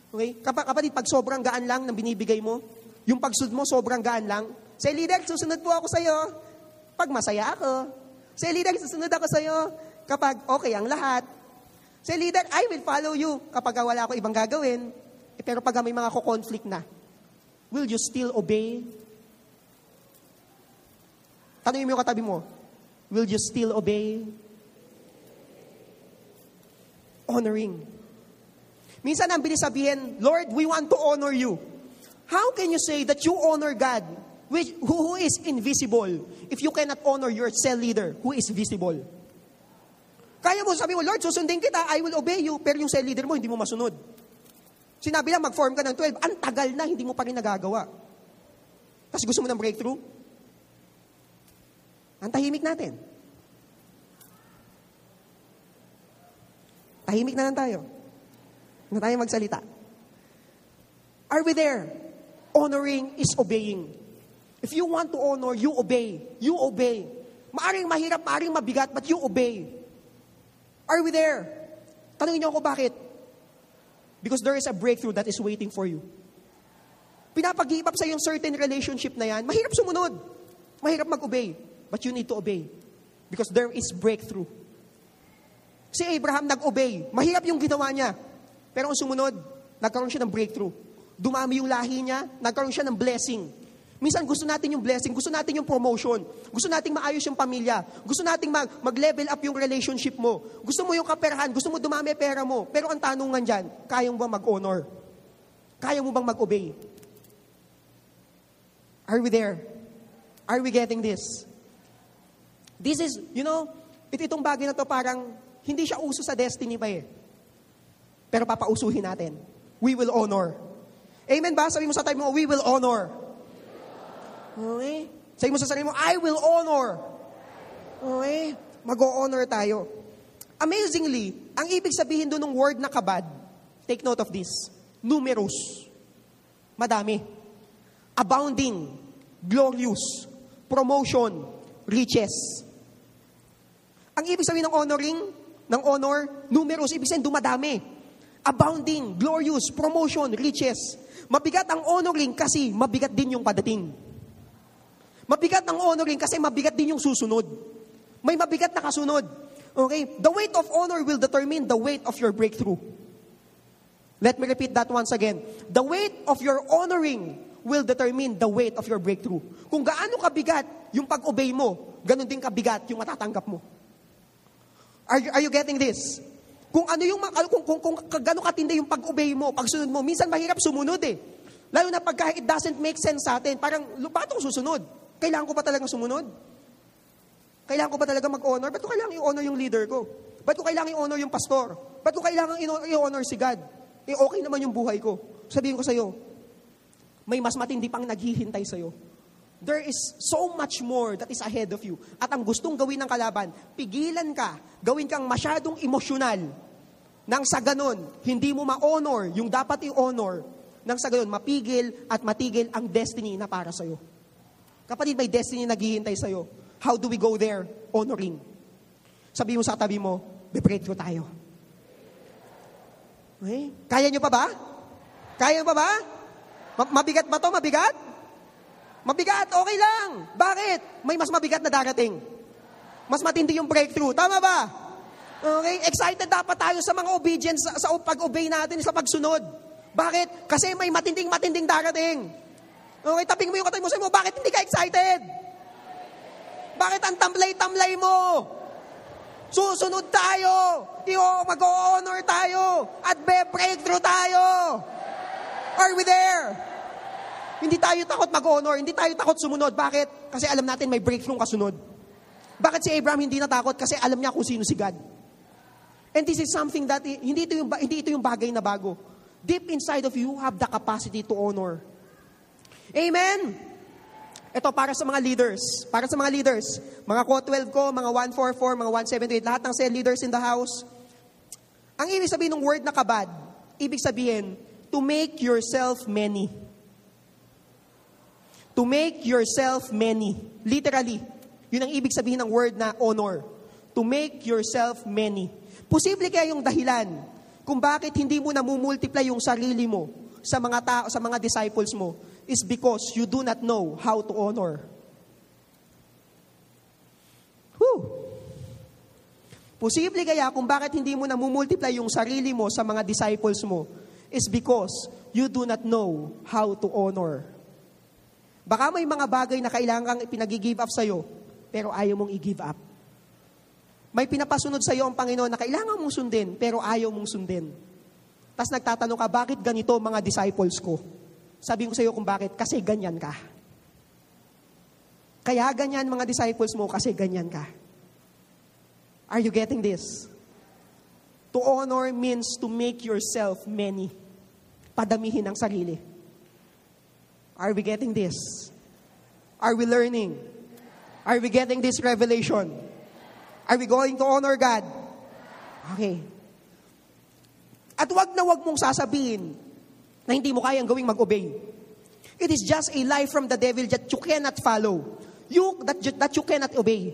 Okay? Kapatid, pag sobrang gaan lang ng binibigay mo, yung pagsunod mo sobrang gaan lang, say, leader, susunod po ako sa'yo. Pag masaya ako. Say, leader, susunod ako sa'yo. Kapag okay ang lahat. Say, leader, I will follow you. Kapag wala ako ibang gagawin. Pero pag may mga conflict na, will you still obey? Tanungin mo yung katabi mo, will you still obey? Honoring. Minsan ang bilis sabihin, Lord, we want to honor you. How can you say that you honor God, who is invisible, if you cannot honor your cell leader, who is visible? Kaya mo sabi mo, Lord, susundin kita, I will obey you, pero yung cell leader mo, hindi mo masunod. Sinabi lang, mag-form ka ng 12, ang tagal na, hindi mo pa rin nagagawa. Tapos gusto mo ng breakthrough? Ang tahimik natin. Tahimik na lang tayo. Na tayo magsalita. Are we there? Honoring is obeying. If you want to honor, you obey. You obey. Maaring mahirap, maaring mabigat, but you obey. Are we there? Tanungin niyo ako bakit? Because there is a breakthrough that is waiting for you. Pinapag-give up sa yung certain relationship na yan, mahirap sumunod. Mahirap mag-obey. But you need to obey. Because there is breakthrough. Si Abraham nag-obey. Mahirap yung ginawa niya. Pero ang sumunod, nagkaroon siya ng breakthrough. Dumami yung lahi niya, nagkaroon siya ng blessing. Minsan gusto natin yung blessing, gusto natin yung promotion, gusto nating maayos yung pamilya, gusto nating mag-level up yung relationship mo, gusto mo yung kaperahan, gusto mo dumami pera mo. Pero ang tanungan dyan, kaya mo bang mag-honor? Kaya mo bang mag-obey? Are we there? Are we getting this? This is, itong bagay na to parang hindi siya uso sa destiny pa eh. Pero papausuhin natin. We will honor. Amen ba? Sabi mo sa tayo mo, we will honor. Okay? Sabi mo sa sarili mo, I will honor. Okay? Mag-o-honor tayo. Amazingly, ang ibig sabihin doon ng word na kabad, take note of this, numerous. Madami. Abounding. Glorious. Promotion. Riches. Ang ibig sabihin ng honoring, ng honor, numerous, ibig sabihin dumadami. Abounding, glorious, promotion, riches. Mabigat ang honoring kasi mabigat din yung padating. Mabigat ang honoring kasi mabigat din yung susunod. May mabigat na kasunod. Okay? The weight of honor will determine the weight of your breakthrough. Let me repeat that once again. The weight of your honoring will determine the weight of your breakthrough. Kung gaano kabigat yung pag-obey mo, ganun din kabigat yung matatanggap mo. Are you getting this? Kung ano yung kung gaano katindi yung pag-obey mo, pagsunod mo, minsan mahirap sumunod eh. Lalo na pagka it doesn't make sense sa atin, parang bakit ako susunod? Kailangan ko pa talagang sumunod? Kailangan ko pa talaga mag-honor? Ba't ko kailangan i-honor yung leader ko? Ba't ko kailangan i-honor yung pastor? Ba't ko kailangan i-honor si God? Eh okay naman yung buhay ko. Sabihin ko sa'yo, may mas matindi pang naghihintay sa'yo. There is so much more that is ahead of you. At ang gustong gawin ng kalaban, pigilan ka, gawin kang masyadong emosyonal, nang sa ganon, hindi mo ma-honor yung dapat i-honor, nang sa ganon, mapigil at matigil ang destiny na para sa'yo. Kapatid, may destiny na naghihintay sa'yo. How do we go there? honoring. Sabi mo sa katabi mo, be-breakthrough tayo. Okay? Kaya nyo pa ba? Kaya nyo pa ba? Mabigat ba to? Mabigat? Mabigat, okay lang. Bakit? May mas mabigat na darating. Mas matindi yung breakthrough. Tama ba? Okay? Excited dapat tayo sa mga obedience, sa pag-obey natin, sa pagsunod. Bakit? Kasi may matinding darating. Okay, taping mo yung katabi mo, sabi mo, bakit hindi ka excited? Bakit ang tamlay-tamlay mo? Susunod tayo. Mag-honor tayo. At be-breakthrough tayo. Are we there? Hindi tayo takot mag-honor. Hindi tayo takot sumunod. Bakit? Kasi alam natin may breakthrough kasunod. Bakit si Abraham hindi natakot? Kasi alam niya kung sino si God. And this is something that, hindi ito yung bagay na bago. Deep inside of you have the capacity to honor. Amen? Ito, para sa mga leaders. Para sa mga leaders. Mga co-12 ko, mga 144, mga 178, lahat ng cell leaders in the house. Ang ibig sabihin ng word na kabad, ibig sabihin, to make yourself many. To make yourself many. Literally. Yun ang ibig sabihin ng word na honor. To make yourself many. Posible kaya yung dahilan kung bakit hindi mo namumultiply yung sarili mo sa mga tao, sa mga disciples mo, is because you do not know how to honor. Posible kaya kung bakit hindi mo namumultiply yung sarili mo sa mga disciples mo, is because you do not know how to honor. Baka may mga bagay na kailangang ipinag-give up sa'yo, pero ayaw mong i-give up. May pinapasunod sa'yo ang Panginoon na kailangan mong sundin, pero ayaw mong sundin. Tapos nagtatanong ka, bakit ganito mga disciples ko? Sabi ko sa'yo kung bakit, kasi ganyan ka. Kaya ganyan mga disciples mo, kasi ganyan ka. Are you getting this? To honor means to make yourself many. Padamihin ang sarili. Are we getting this? Are we learning? Are we getting this revelation? Are we going to honor God? Okay. At wag na wag mong sasabihin na hindi mo kayang gawing mag-obey. It is just a lie from the devil that you cannot follow. That you cannot obey.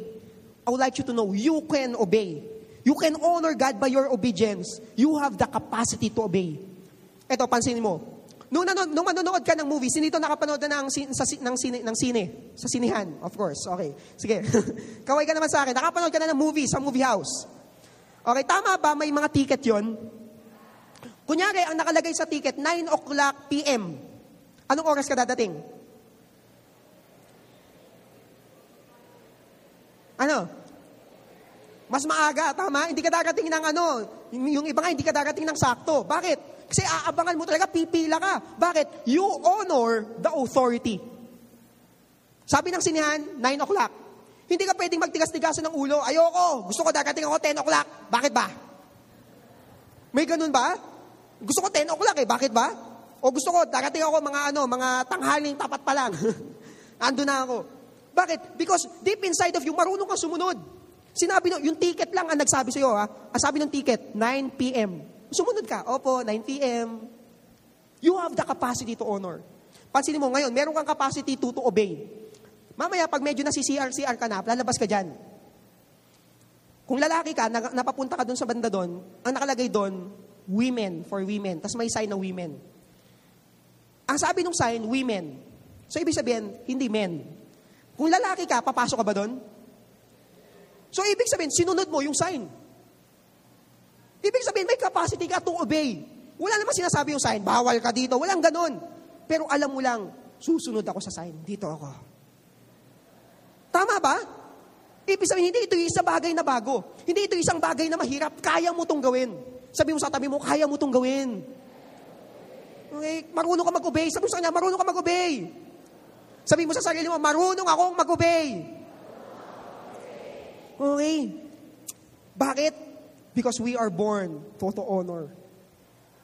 I would like you to know, you can obey. You can honor God by your obedience. You have the capacity to obey. Ito, pansinin mo. Nung manonood ka ng movie, sino dito nakapanood na ng sine? Sa sinihan, of course. Okay. Sige. Kaway ka naman sa akin. Nakapanood ka na ng movie sa movie house. Okay, tama ba may mga ticket yon? Kunyari, ang nakalagay sa ticket, 9 o'clock p.m. Anong oras ka dadating? Ano? Mas maaga, tama? Hindi ka darating ng yung iba nga, hindi ka darating ng sakto. Bakit? Kasi aabangan mo talaga, pipila ka. Bakit? You honor the authority. Sabi ng sinihan, 9 o'clock. Hindi ka pwedeng magtigas-tigasan ng ulo. Ayoko, gusto ko darating ako 10 o'clock. Bakit ba? May ganun ba? Gusto ko 10 o'clock bakit ba? O gusto ko, darating ako mga tanghaling tapat pa lang. Ando na ako. Bakit? Because deep inside of you, marunong kang sumunod. Sinabi yung ticket lang ang nagsabi sa'yo, ha? Ang sabi ng ticket, 9 p.m. Sumunod ka. Opo, 9 p.m. You have the capacity to honor. Pansinin mo ngayon, meron kang capacity to obey. Mamaya, pag medyo nasi-CR ka na, lalabas ka dyan. Kung lalaki ka, napapunta ka doon sa banda doon, ang nakalagay doon, women, for women. Tapos may sign ng women. Ang sabi ng sign, women. So, ibig sabihin, hindi men. Kung lalaki ka, papasok ka ba doon? So, ibig sabihin, sinunod mo yung sign. Ibig sabihin, may capacity ka to obey. Wala naman sinasabi yung sign, bawal ka dito. Walang ganon. Pero alam mo lang, susunod ako sa sign. Dito ako. Tama ba? Ibig sabihin, hindi ito yung isang bagay na bago. Hindi ito isang bagay na mahirap. Kaya mo itong gawin. Sabi mo sa tabi mo, kaya mo itong gawin. Okay? Marunong ka mag-obey. Sabi mo sa kanya, marunong ka mag-obey. Sabi mo sa sarili mo, marunong akong mag-obey. Okay. Bakit? Because we are born to honor.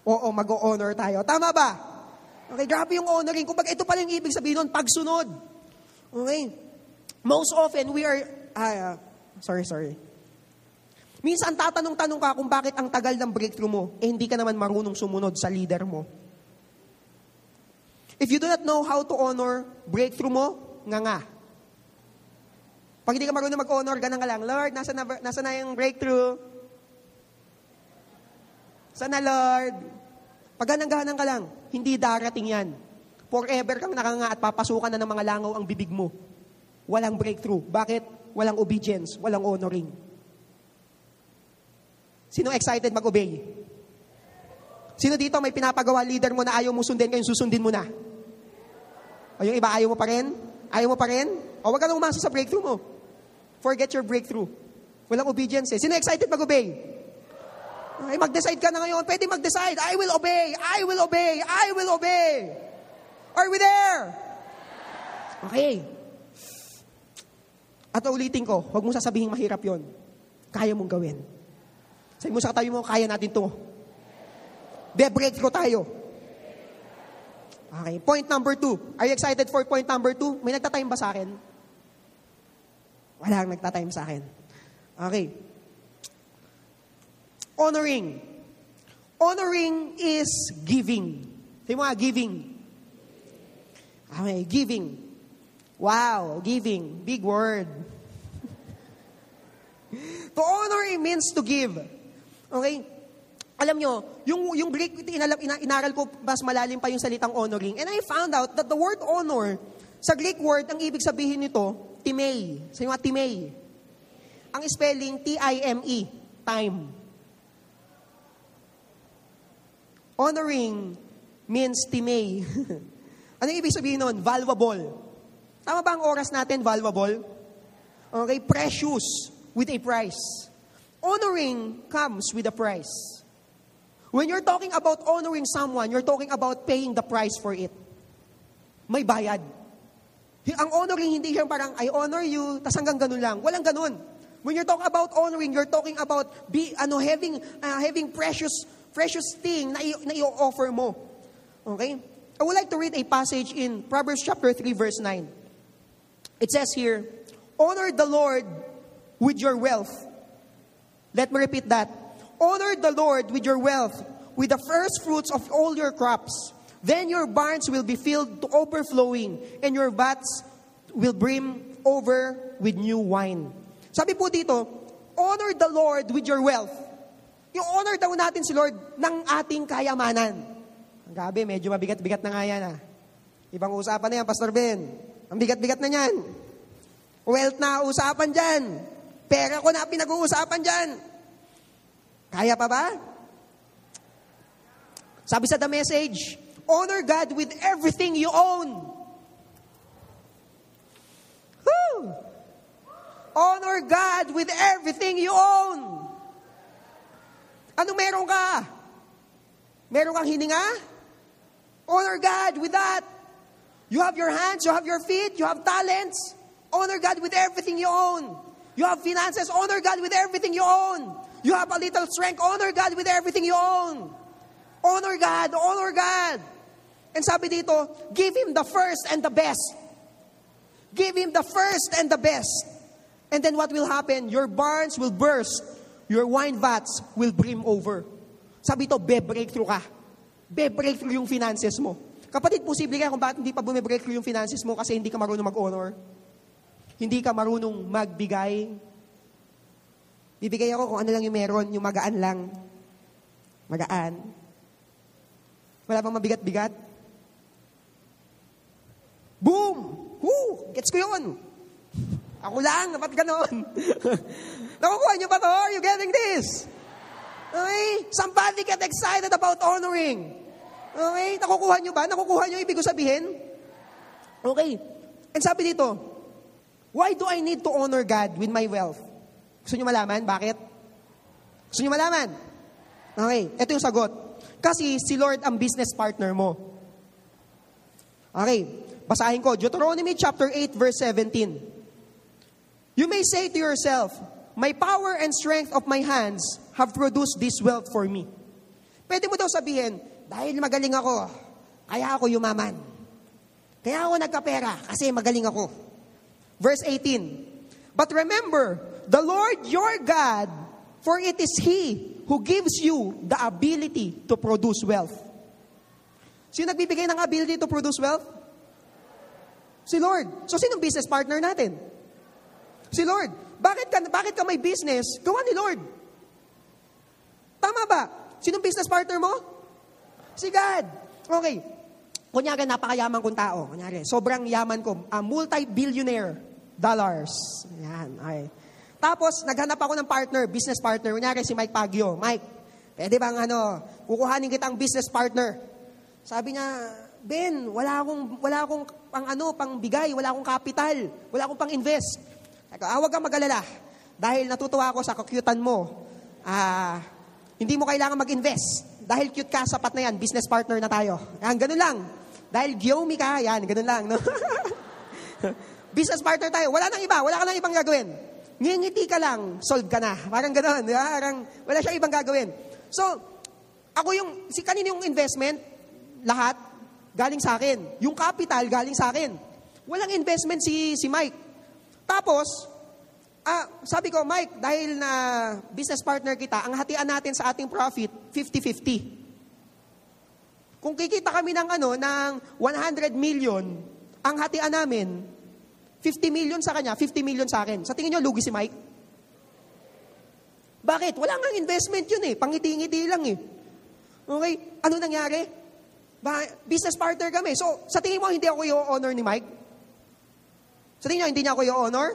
Oo, mag-honor tayo. Tama ba? Okay, grabe yung honoring. Kung ito pala yung ibig sabihin nun, pagsunod. Okay. Most often, we are... sorry. Minsan, tatanong-tanong ka kung bakit ang tagal ng breakthrough mo, hindi ka naman marunong sumunod sa leader mo. If you do not know how to honor, breakthrough mo, nga. Pag hindi ka marunong mag-honor, ganun ka lang, Lord, nasa na yung breakthrough? Sana, Lord? Pag ganang-ganang ka lang, hindi darating yan. Forever kang nakanga at papasukan na ng mga langaw ang bibig mo. Walang breakthrough. Bakit? Walang obedience, walang honoring. Sino excited mag-obey? Sino dito may pinapagawa leader mo na ayaw mo sundin, ngayon susundin mo na? O yung iba, ayaw mo pa rin? Ayaw mo pa rin? O wag ka nang umasa sa breakthrough mo. Forget your breakthrough. Walang obedience eh. Sino excited mag-obey? Ay, mag-decide ka na ngayon. Pwede mag-decide. I will obey. I will obey. I will obey. Are we there? Okay. At ulitin ko, huwag mo sasabihin mahirap yon. Kaya mong gawin. Sabi mo sa katabi mo, kaya natin to. Breakthrough tayo. Okay, point number 2. Are you excited for point number 2? May nagtatime ba sa akin? Walang nagtatime sa akin. Okay. Honoring. Honoring is giving. Sabi mo nga, giving. Okay, giving. Wow, giving. Big word. To honor means to give. Okay? Alam nyo, yung Greek, inaral ko, mas malalim pa yung salitang honoring. And I found out that the word honor, sa Greek word, ang ibig sabihin nito, timei. Sabi nga, timei. Ang spelling, T-I-M-E. Time. Honoring means timei. Ano yung ibig sabihin nun? Valuable. Tama ba ang oras natin, valuable? Okay, precious with a price. Honoring comes with a price. When you're talking about honoring someone, you're talking about paying the price for it. May bayad. Ang honoring, hindi yung parang, I honor you, tas hanggang ganun lang. Walang ganun. When you're talking about honoring, you're talking about having precious thing na i-offer mo. Okay? I would like to read a passage in Proverbs chapter 3, verse 9. It says here, honor the Lord with your wealth. Let me repeat that. Honor the Lord with your wealth, with the first fruits of all your crops. Then your barns will be filled to overflowing, and your vats will brim over with new wine. Sabi po dito, honor the Lord with your wealth. Yung honor daw natin si Lord ng ating kayamanan. Ang gabi, medyo mabigat-bigat na nga yan ah. Ibang usapan na yan, Pastor Ben. Ang bigat-bigat na yan. Wealth na usapan dyan. Pera ko na pinag-uusapan dyan. Kaya pa ba? Sabi sa The Message, honor God with everything you own. Woo! Honor God with everything you own. Ano meron ka? Meron kang hininga? Honor God with that. You have your hands, you have your feet, you have talents. Honor God with everything you own. You have finances, honor God with everything you own. You have a little strength, honor God with everything you own. Honor God, honor God. And sabi dito, give Him the first and the best. Give Him the first and the best. And then what will happen? Your barns will burst. Your wine vats will brim over. Sabi ito, be-breakthrough ka. Be-breakthrough yung finances mo. Kapatid, posible kaya kung bakit hindi pa bumi-breakthrough yung finances mo kasi hindi ka marunong mag-honor. Hindi ka marunong magbigay. Bibigay ako kung ano lang yung meron, yung magaan lang. Magaan. Wala pang mabigat-bigat. Boom! Woo! Gets ko yun. Ako lang, ba't ganon? Nakukuha niyo ba to? Are you getting this? Okay? Somebody get excited about honoring. Okay? Nakukuha niyo ba? Nakukuha niyo ibig ko sabihin? Okay. And sabi dito, why do I need to honor God with my wealth? Gusto niyo malaman? Bakit? Gusto niyo malaman? Okay. Ito yung sagot. Kasi si Lord ang business partner mo. Okay. Basahin ko. Deuteronomy chapter 8 verse 17. You may say to yourself, my power and strength of my hands have produced this wealth for me. Pwede mo daw sabihin, dahil magaling ako, kaya ako yumaman. Kaya ako nagkapera, kasi magaling ako. Verse 18, but remember, the Lord your God, for it is He who gives you the ability to produce wealth. Sino nagbibigay ng ability to produce wealth? Si Lord. So, sinong business partner natin? Si Lord. Bakit ka may business? Gawa ni Lord. Tama ba? Sinong business partner mo? Si God. Okay. Kunyari, napakayaman kong tao. Kunyari, sobrang yaman ko. Multi-billionaire dollars. Yan. Okay. Tapos, naghanap ako ng partner, business partner. Kunyari, si Mike Pagyo. Mike, pwede bang kukuhanin kitang business partner? Sabi niya, Ben, wala akong pang bigay, wala akong capital, wala akong pang invest. Huwag kang mag-alala. Dahil natutuwa ako sa kakyutan mo, hindi mo kailangan mag-invest. Dahil cute ka, sapat na yan, business partner na tayo. Yan, ganun lang. Dahil Gyomi ka, yan, ganun lang. No? Business partner tayo. Wala nang iba, wala ka nang ibang gagawin. Ngingiti ka lang, solve ka na. Parang ganun, di ba? Parang wala siya ibang gagawin. So, kanino yung investment? Lahat, galing sa akin. Yung capital, galing sa akin. Walang investment si Mike. Tapos, sabi ko, Mike, dahil na business partner kita, ang hatian natin sa ating profit, 50-50. Kung kikita kami ng 100 million, ang hatian namin, 50 million sa kanya, 50 million sa akin. Sa tingin nyo, lugi si Mike? Bakit? Wala nga investment yun eh. Pangiti-ngiti lang eh. Okay? Ano nangyari? Business partner kami. So, sa tingin mo, hindi ako i-honor ni Mike? Sa tingin nyo, hindi niya ako i-honor?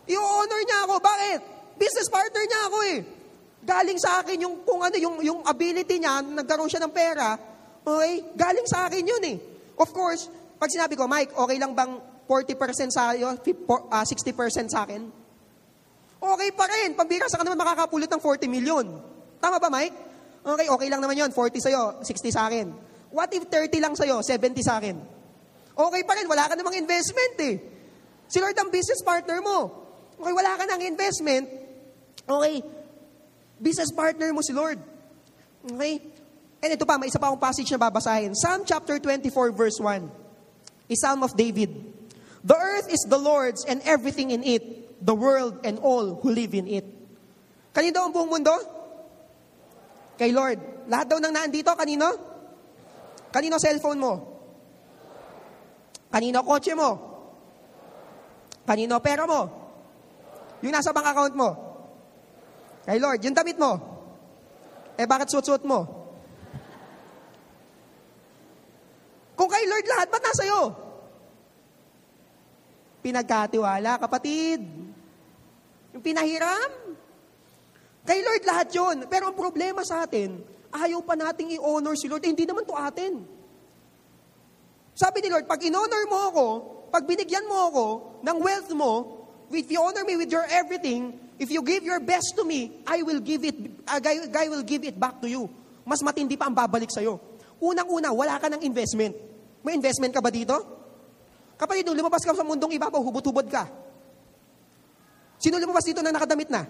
I-honor niya ako. Bakit? Business partner niya ako eh. Galing sa akin yung ability niya, nagkaroon siya ng pera, okay? Galing sa akin yun eh. Of course, pag sinabi ko, Mike, okay lang bang 40% sa iyo, 60% sa akin? Okay pa rin. Pambira sa ka naman makakapulot ng 40 million. Tama ba, Mike? Okay lang naman yun. 40 sa'yo, 60 sa akin. What if 30 lang sa'yo, 70 sa akin? Okay pa rin. Wala ka namang investment eh. Si Lord ang business partner mo. Okay, wala ka ng investment. Okay, business partner mo si Lord. Okay? And ito pa, may isa pa akong passage na babasahin. Psalm chapter 24 verse 1. A Psalm of David. The earth is the Lord's and everything in it, the world and all who live in it. Kanino daw ang buong mundo? Kay Lord. Lahat daw nang naandito, kanino? Kanino cellphone mo? Kanino kotse mo? Kanino pera mo? Yung nasa bank account mo? Kay Lord. Yung damit mo? Bakit suot-suot mo? Kung kay Lord lahat, ba't nasa iyo? Pinagkatiwala, kapatid. Yung pinahiram. Kay Lord lahat yun. Pero ang problema sa atin, ayaw pa nating i-honor si Lord. Hindi naman to atin. Sabi ni Lord, pag in-honor mo ako, pag binigyan mo ako ng wealth mo, if you honor me with your everything, if you give your best to me, I will give it back to you. Mas matindi pa ang babalik sa'yo. Unang-una, wala ka ng investment. May investment ka ba dito? Kapatid, nung lumabas ka sa mundong ibabaw, hubot-hubot ka. Sino lumabas dito na nakadamit na?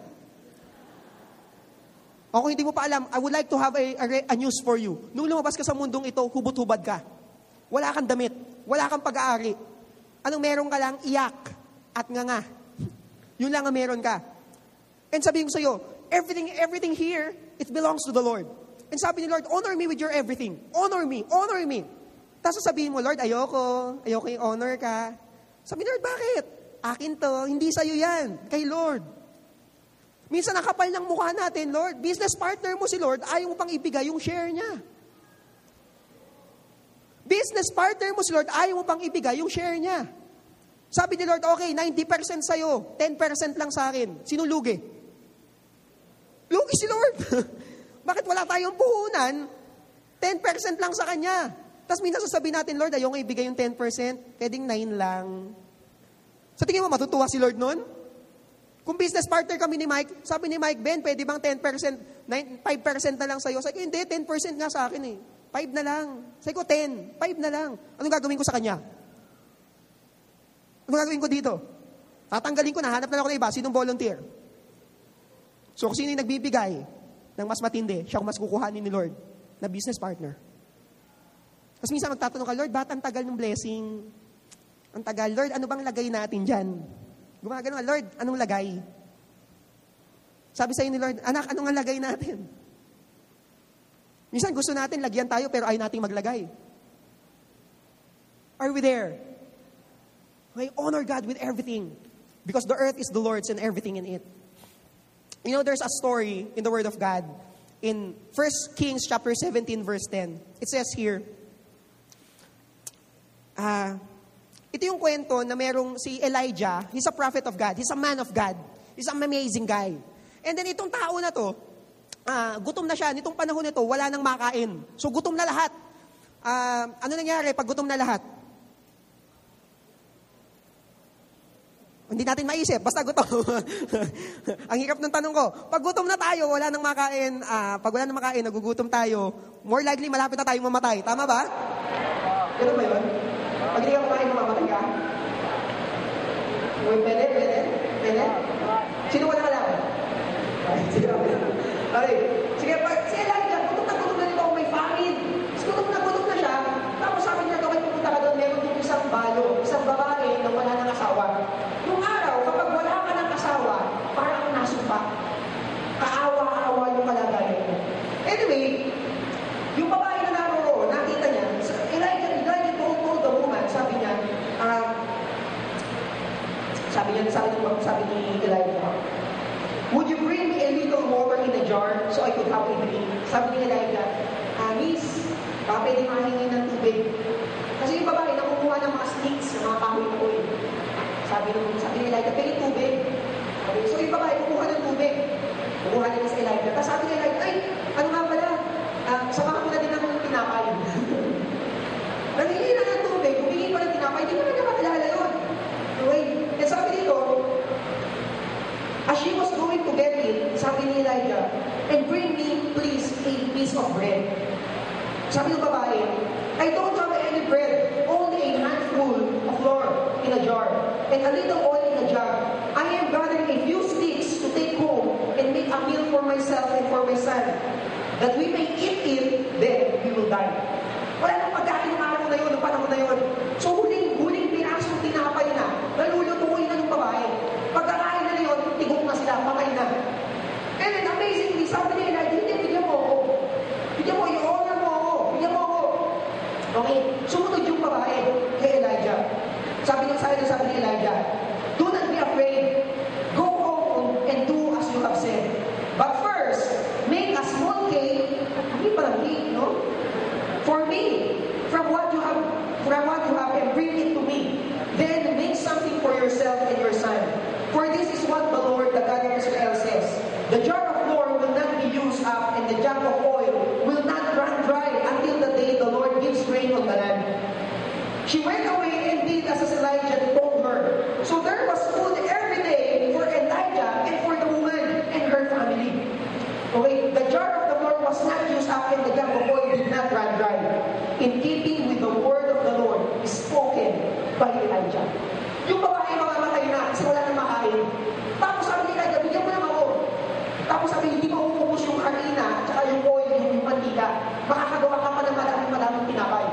O kung hindi mo pa alam, I would like to have a news for you. Nung lumabas ka sa mundong ito, hubot-hubad ka. Wala kang damit. Wala kang pag-aari. Anong meron ka lang? Iyak at nganga. Yun lang ang meron ka. And sabihin ko sa'yo, everything here, it belongs to the Lord. And sabi ni Lord, honor me with your everything. Honor me. Honor me. Tapos sabihin mo, Lord, ayoko yung honor ka. Sabi ni Lord, bakit? Akin to, hindi sa'yo yan. Kay Lord. Minsan nakapal ng mukha natin, Lord. Business partner mo si Lord, ayaw mo pang ibigay yung share niya. Business partner mo si Lord, ayaw mo pang ibigay yung share niya. Sabi ni Lord, okay, 90% sa'yo, 10% lang sa akin. Sino lugi? Lugi si Lord. Bakit wala tayong puhunan? 10% lang sa Kanya. Tapos minsan sasabihin natin, Lord, ayaw nga ibigay yung 10%, pwedeng 9 lang. Sa tingin mo, matutuwa si Lord nun? Kung business partner kami ni Mike, sabi ni Mike, Ben, pwede bang 10%, 5% na lang sa'yo? Sabi ko, hindi, 10% nga sa akin eh. 5 na lang. Sabi ko, 10. 5 na lang. Anong gagawin ko sa kanya? Anong gagawin ko dito? Tatanggalin ko na, hanap na lang ako na iba. Sinong volunteer? So, kung sino yung nagbibigay ng mas matindi, siya kung mas kukuhanin ni Lord na business partner. Tapos minsan magtatanong ka, Lord, ba't ang tagal ng blessing? Ang tagal, Lord, ano bang lagay natin dyan? Gumagano nga, Lord, anong lagay? Sabi sa'yo ni Lord, anak, anong lagay natin? Minsan gusto natin lagyan tayo pero ayaw nating maglagay. Are we there? Okay, honor God with everything. because the earth is the Lord's and everything in it. You know, there's a story in the Word of God in 1 Kings chapter 17 verse 10. It says here, ito yung kwento na merong si Elijah, he's a prophet of God, he's a man of God, he's an amazing guy. And then itong tao na to, gutom na siya, nitong panahon nito, wala nang makain. So gutom na lahat. Ano nangyari pag gutom na lahat? Hindi natin maisip, basta gutom. Ang hirap ng tanong ko. Pag gutom na tayo, wala nang makain. Pag wala nang makain, nagugutom tayo, more likely malapit na tayong mamatay. Tama ba? Ganun ba yun? Pag hindi ka kumain, mamamatay ka? Pwede? Sino wala ka lang? Sige, si Elijah, gutom na nito kung may famine. Gutom na siya. Tapos sabi niya, may pupunta ka doon, meron yung isang babae na wala ng asawa. Yung araw, kapag wala ka ng asawa, parang nasupa. Kaawa-awa yung kalagayan mo. Anyway, yung babae na naroon, nakita niya, Elijah told the woman, sabi ni Elijah, would you bring me a little water in a jar so I could have a drink? Sabi ni Elijah, Miss, baka pwede mahingi ng tubig. Kasi yung babae, nakukuha ng mga sticks, ng mga kahoy-kahoy. Sabi ni Elijah, pwede tubig. Okay, so yung babae, kukuha ng tubig. Kukuha niya sa Elijah. Tapos sabi ni Elijah, ay, ano nga pala? Samahan ko na din ng tinapay. Nangingi na ng tubig, humingi pa ng tinapay, hindi mo na nakakilala yun. Okay, and sabi dito, as she was going to get it, sabi ni Elijah, and bring me, please, a piece of bread. Sabi ng babae, I don't have any bread, only a handful of flour in a jar, and a little oil in a jar. I am gathering a few sticks to take home and make a meal for myself and for my son, that we may eat it, then we will die. Wala nang pagkain ng araw na yun, ng panahon na yun. So huling pinasong tinapay na, nalulutuin na ng babae. Pagkakain na yun, tigok na sila, patay na. And then amazingly, sabi ni Elijah, bigyan mo ako. Bigyan mo, i-honor mo ako. Bigyan mo ako. Okay, sumunod yung babae kay Elijah. Sabi ni Elijah, do not be afraid. Go home and do as you have said. But first, make a small cake. Hindi parang cake, no? For me, from what you have, and bring it to me. Then make something for yourself and your son. For this is what the Lord, the God of Israel, says: the jar of flour will not be used up, and the jug of oil will not run dry until the day the Lord gives rain on the land. She went away and did as Elijah told her. So there was food every day for Elijah and for the woman and her family. Okay, the jar of the Lord was not used up, and the jug of oil did not run dry, in keeping with the word of the Lord spoken by Elijah. Yung babae mamamatay na kasi wala nang makain. Tapos sabi ni Elijah, bigyan mo naman ako. Tapos sabi, hindi mauubos yung harina at saka yung oil, yung mantika. Makakagawa ka pa ng maraming tinapay.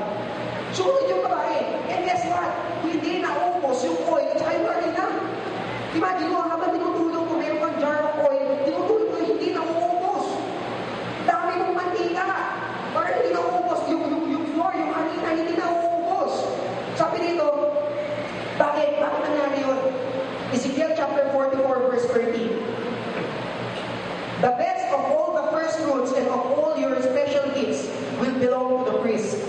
Sumunod yung babae. And guess what? Hindi naubos yung oil at saka yung harina. Imagine mo, habang tinutulong ko, meron kang jar of oil, tinutulong ko, hindi naubos. Dami mong mantika. Parang hindi naubos. Yung flour, yung harina, hindi naubos. Sabi dito, bakit nangyari yun? Ezekiel chapter 44 verse 13. The best of all the first fruits and of all your special gifts will belong to the priest.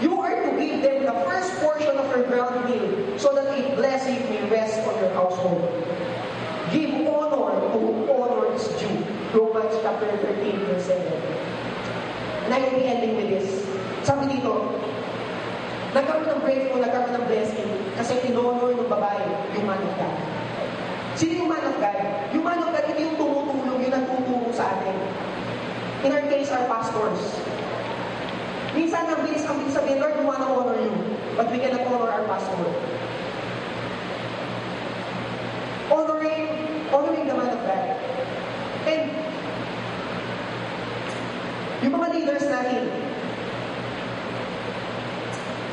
You are to give them the first portion of your ground meal, so that a blessing may rest on your household. Give honor to whom honor is due. Romans chapter 13 verse 7. And I will be ending with this. Sabi dito, nagkaroon ng breakthrough, nagkaroon ng blessing kasi in-honor ng babae yung man of God. Sino yung man of God? Yung man of God, hindi yung tumutulong, yung nagtutulong sa atin. In our case, our pastors. Minsan, ang bilis sabihin, Lord, we want to honor you, but we cannot honor our pastor. Honoring the man of God. And yung mga leaders natin,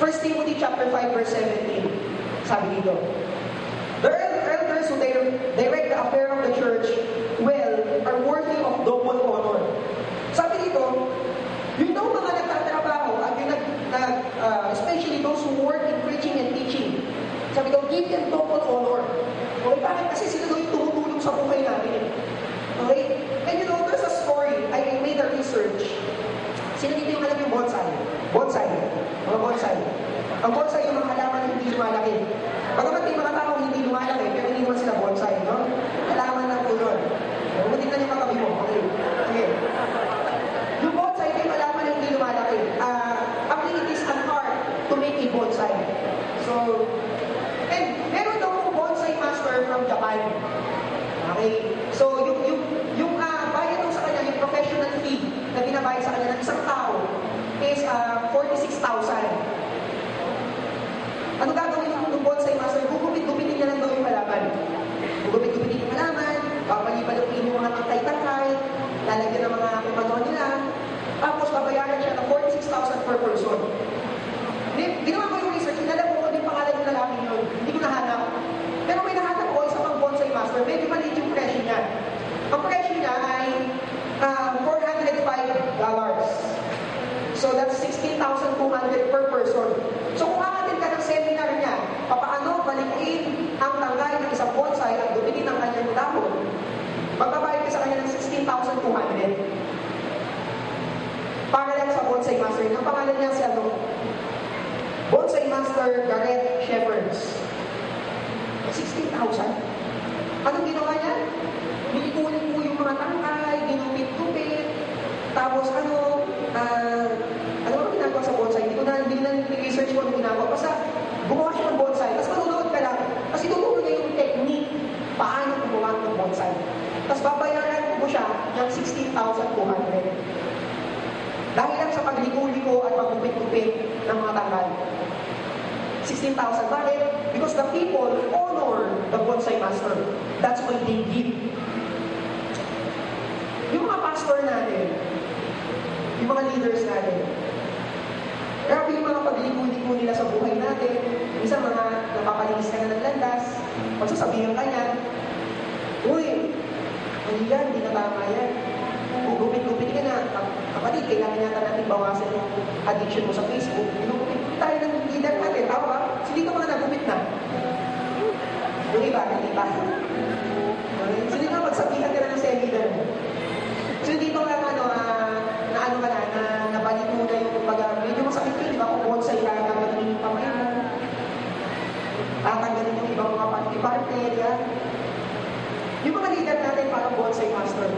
1 Timothy chapter 5 verse 17, sabi dito, the elders who direct the affair of the church well are worthy of double honor. Sabi dito, yung daw mga nagtatrabaho at yung especially those who work in preaching and teaching, sabi daw, give them double honor. Okay, bakit? Kasi sila daw yung tumutulong sa buhay natin. Okay? And you know, there's a story. I made a research. Sino dito yung alam yung bonsai? Bonsai. Mga bonsai. Ang bonsai yung mga halaman na hindi lumalaki. Bagamat may mga tao hindi lumalaki, pero hindi naman sila bonsai, no? Halaman lang po yun. Matignan yung katabi mo. Okay. Okay. Yung bonsai yung halaman na hindi lumalaki. Actually, it is an art to make a bonsai. So, and meron daw akong bonsai master from Japan. Okay? So, yung bayad daw sa kanya, yung professional fee na binabayad sa kanya ng isang tao is 46,000. Ano gagawin ng bonsai master? Gugupit-gupitin niya lang daw yung halaman. Gugupit-gupitin yung halaman, papalipalupin yung mga tangkay-tangkay, lalagyan ng mga kumano nila, tapos babayaran siya ng 46,000 per person. Ginawa ko yung research, hinalap ko din pangalan ng lalaki yun. Hindi ko nahanap. Pero may nahanap ko isa pang bonsai master, medyo maliit yung presyo niya. Ang presyo niya ay $405. So that's 16,200 per person. So kung kakatin ka ng seminar niya, papaano balikin ang tangay ng isang bonsai at gupitin ang kanyang dahon, magbabayad ka sa kanya ng 16,200. Para lang sa bonsai master. Ang pangalan niya si Bonsai Master Gareth Shepherds. 16,000? Anong ginawa niya? Binikunin po yung mga tangkay, ginupit-gupit, tapos ano ba ginagawa sa bonsai? Hindi na research ko ano ginagawa. Basta gumawa siya ng bonsai. Tapos manunood ka lang. Kasi tutulong niya yung technique paano gumawa ng bonsai. Tapos babayaran mo siya ng 16,200. Dahil lang sa pagliko-liko at pagupit-upit ng mga tangkay. 16,000. Bakit? Because the people honor the bonsai master. That's why they give. Yung mga pastor natin, yung mga leaders natin, grabe yung mga pagliko-liko nila sa buhay natin. Minsan mga napapalinis ka na ng landas, pagsasabihan ka niya, uy, hindi yan, hindi na tama yan. Gupit-gupit ka na. Kapatid, kailangan natin natin bawasan yung addiction mo sa Facebook. Gupit tayo ng leader natin. Tama ba? So, dito mga nagupit na. Yung iba, hindi ba? So, dito magsabihan ka na ng leader mo. So, dito lang nabalik mo na yung medyo masakit yun, di ba? Kung bonsai ka, tatanggalin yung kamay mo. Tatanggalin yung ibang mga parte-parte, yan. Yung mga leader natin parang bonsai master.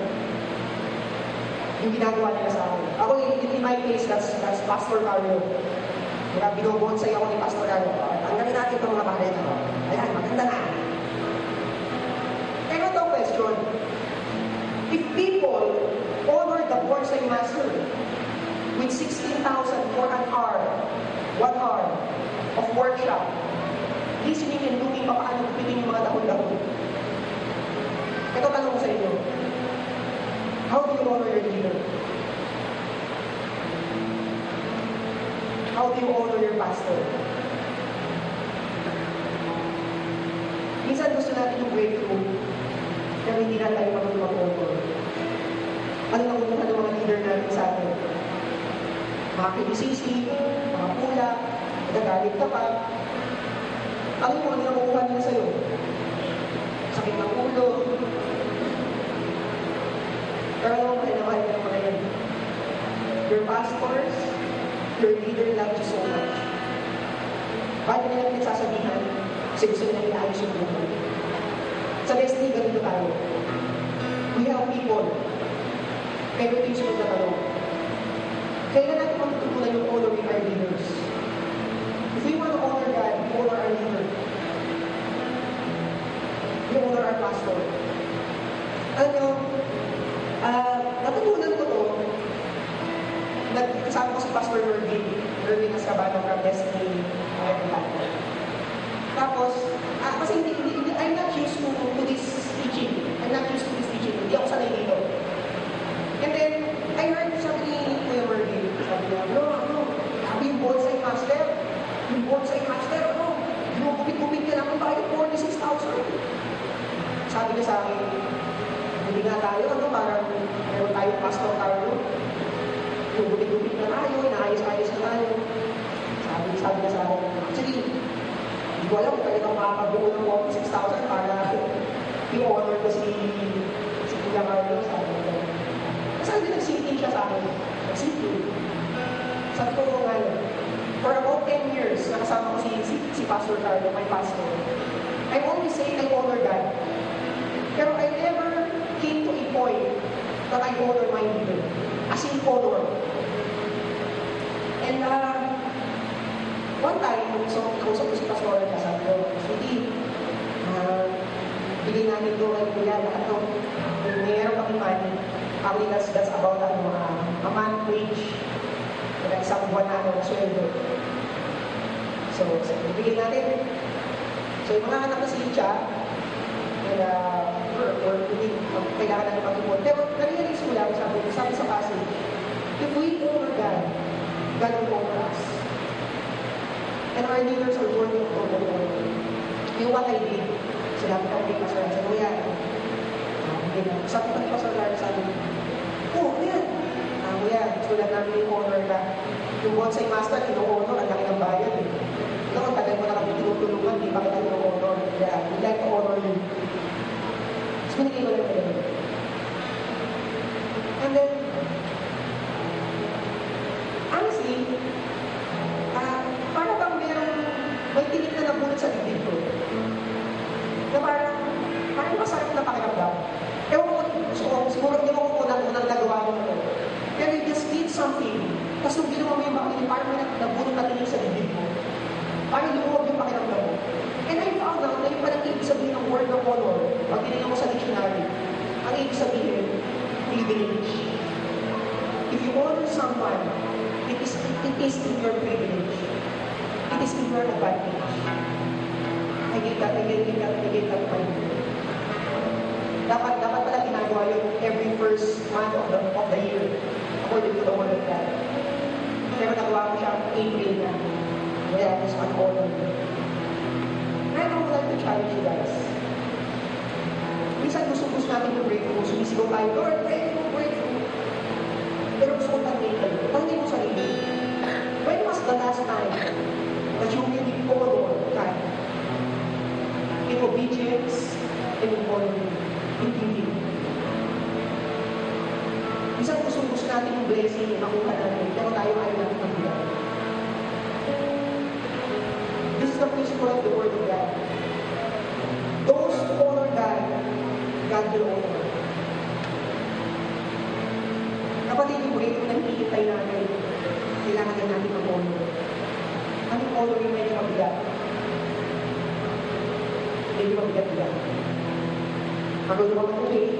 Yung ginagawa nila sa akin. Ako, in my case, that's Pastor Carlo. Binobonsai ako ni Pastor Carlo. Tanggalin natin itong mga pared. Ayan, maganda na. Pero ito question. If people honor the bonsai master with 16,000 for an hour, 1 hour of workshop, listening and looking paano gupitin yung mga dahon-dahon. Ito tanong ko sa inyo. How do you honor your leader? How do you honor your pastor? Minsan gusto natin yung breakthrough, pero hindi na tayo mag-honor. Ano nakukuha ng mga leader natin sa atin? Mga kinisisi, mga pula, nagagalit ka pa. Ano mo, ano nakukuha nila sa'yo? Sakit ng ulo. Pero alam mo, mahal ka ng mga yan. Your pastors, your leader love you so much. Bakit nila pinagsasabihan? Kasi gusto nila inaayos yung buhay. Sa Destiny, ganito tayo. We have people. Pero ito yung sunod na tanong. Kailan natin matutunan yung honoring our leaders? If we want to honor God, we honor our leader. We honor our pastor. Natutunan ko to. Kasama ko si Pastor Erwin Ascabano from Destiny. Tapos, kasi I'm not used to this teaching. I'm not used to this teaching. Hindi ako sanay dito. And then, I heard sabi ni Kuya Mervin, sabi niya, sabi yung bonsai master, ginugupit-gupit ka namin tayo, 46,000. Sabi niya sa akin, hindi nga tayo, parang meron tayong pastor tayo, ginugupit-gupit na tayo, inaayos-ayos na tayo. Sabi niya sa akin, actually, hindi ko alam kung talagang makakabuo ng 46,000 para i-honor ko si Kuya Carlos. Saan din nag-sitting siya sa akin? Nag-sitting. Sabi ko nga, for about 10 years, nakasama ko si Pastor Carlo, my pastor. I always say I honor God. Pero I never came to a point that I honor my leader. As in honor. And one time, so kausap ko si Pastor Carlo, sabi ko, hindi, bigay namin ito kay Kuya, lahat ito, mayroon kami money. Probably that's about a month wage. Isang buwan na sweldo. So, bigyan natin. So, yung mga anak na si Licha, kailangan natin mag-ipon. Pero, na-realize ko lang, sabi sa passage, if we honor God, God will honor us. And our leaders are working for the Lord. Yung what I did, sinabi ko kay Pastor, sabi ko yan. Sabi ko kay Pastor Lar, sabi ko, yan. Kuya, sulat namin yung honor na yung bonsai master, ino-honor, ang laki ng bayan. Ito, ang tagal mo na kami tinutulungan, di ba kita ino-honor? Kaya, we'd like to honor you. Tapos binigay ko lang kayo. And then, honestly, para bang may tinik na nabunod sa bibig ko. Na parang masarap na pakiramdam. Ewan ko, siguro hindi mo ko unang nagawa mo na ito. Pero you just did something. Tapos nung ginawa mo yung bakit, parang may nabunod na tinig sa bibig mo. Parang lumuwag yung pakiramdam mo. And I found out na yung parang ibig sabihin ng word of honor, pag tinignan mo sa dictionary, ang ibig sabihin, privilege. If you honor someone, it is in your privilege. It is in your advantage. I get that point. Dapat pala ginagawa yun every first month of the year, according to the word of God. Pero nagawa ko siya April na. Kaya this one honor. I would like to challenge you guys. Minsan gusto natin yung breakthrough. Sumisigaw tayo, Lord, breakthrough. Pero gusto ko tanongin kayo. Tanongin mo sarili. When was the last time that you really honor God? In obedience and in honoring. Hindi. Minsan gusto natin yung blessing, makuha natin, pero tayo ayaw natin magbigay. This is the principle of the Word of God. Those who honor God, God will honor. Kapatid, yung breakthrough na hinihintay natin, kailangan din natin mag-honor. Anong honor yung medyo mabigat? Medyo mabigat-bigat. Marunong ako tuloy.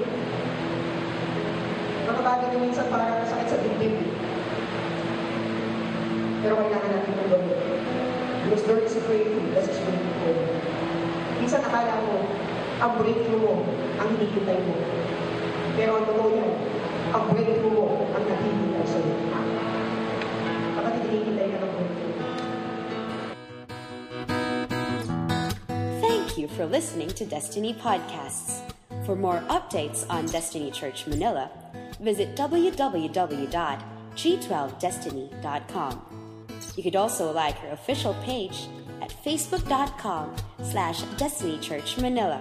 Mga bagay na minsan parang nasakit sa dibdib. Pero kailangan natin ng gawin. Because there is a breakthrough. This is breakthrough. Minsan akala mo, ang breakthrough mo, ang hinihintay mo. Pero ang totoo yan, ang breakthrough mo, ang naghihintay sa'yo. Kapag hinihintay ka ng breakthrough.
Thank you for listening to Destiny Podcasts. For more updates on Destiny Church Manila, visit www.g12destiny.com. You could also like our official page at facebook.com/Destiny Church Manila.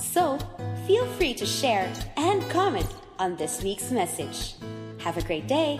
So, feel free to share and comment on this week's message. Have a great day!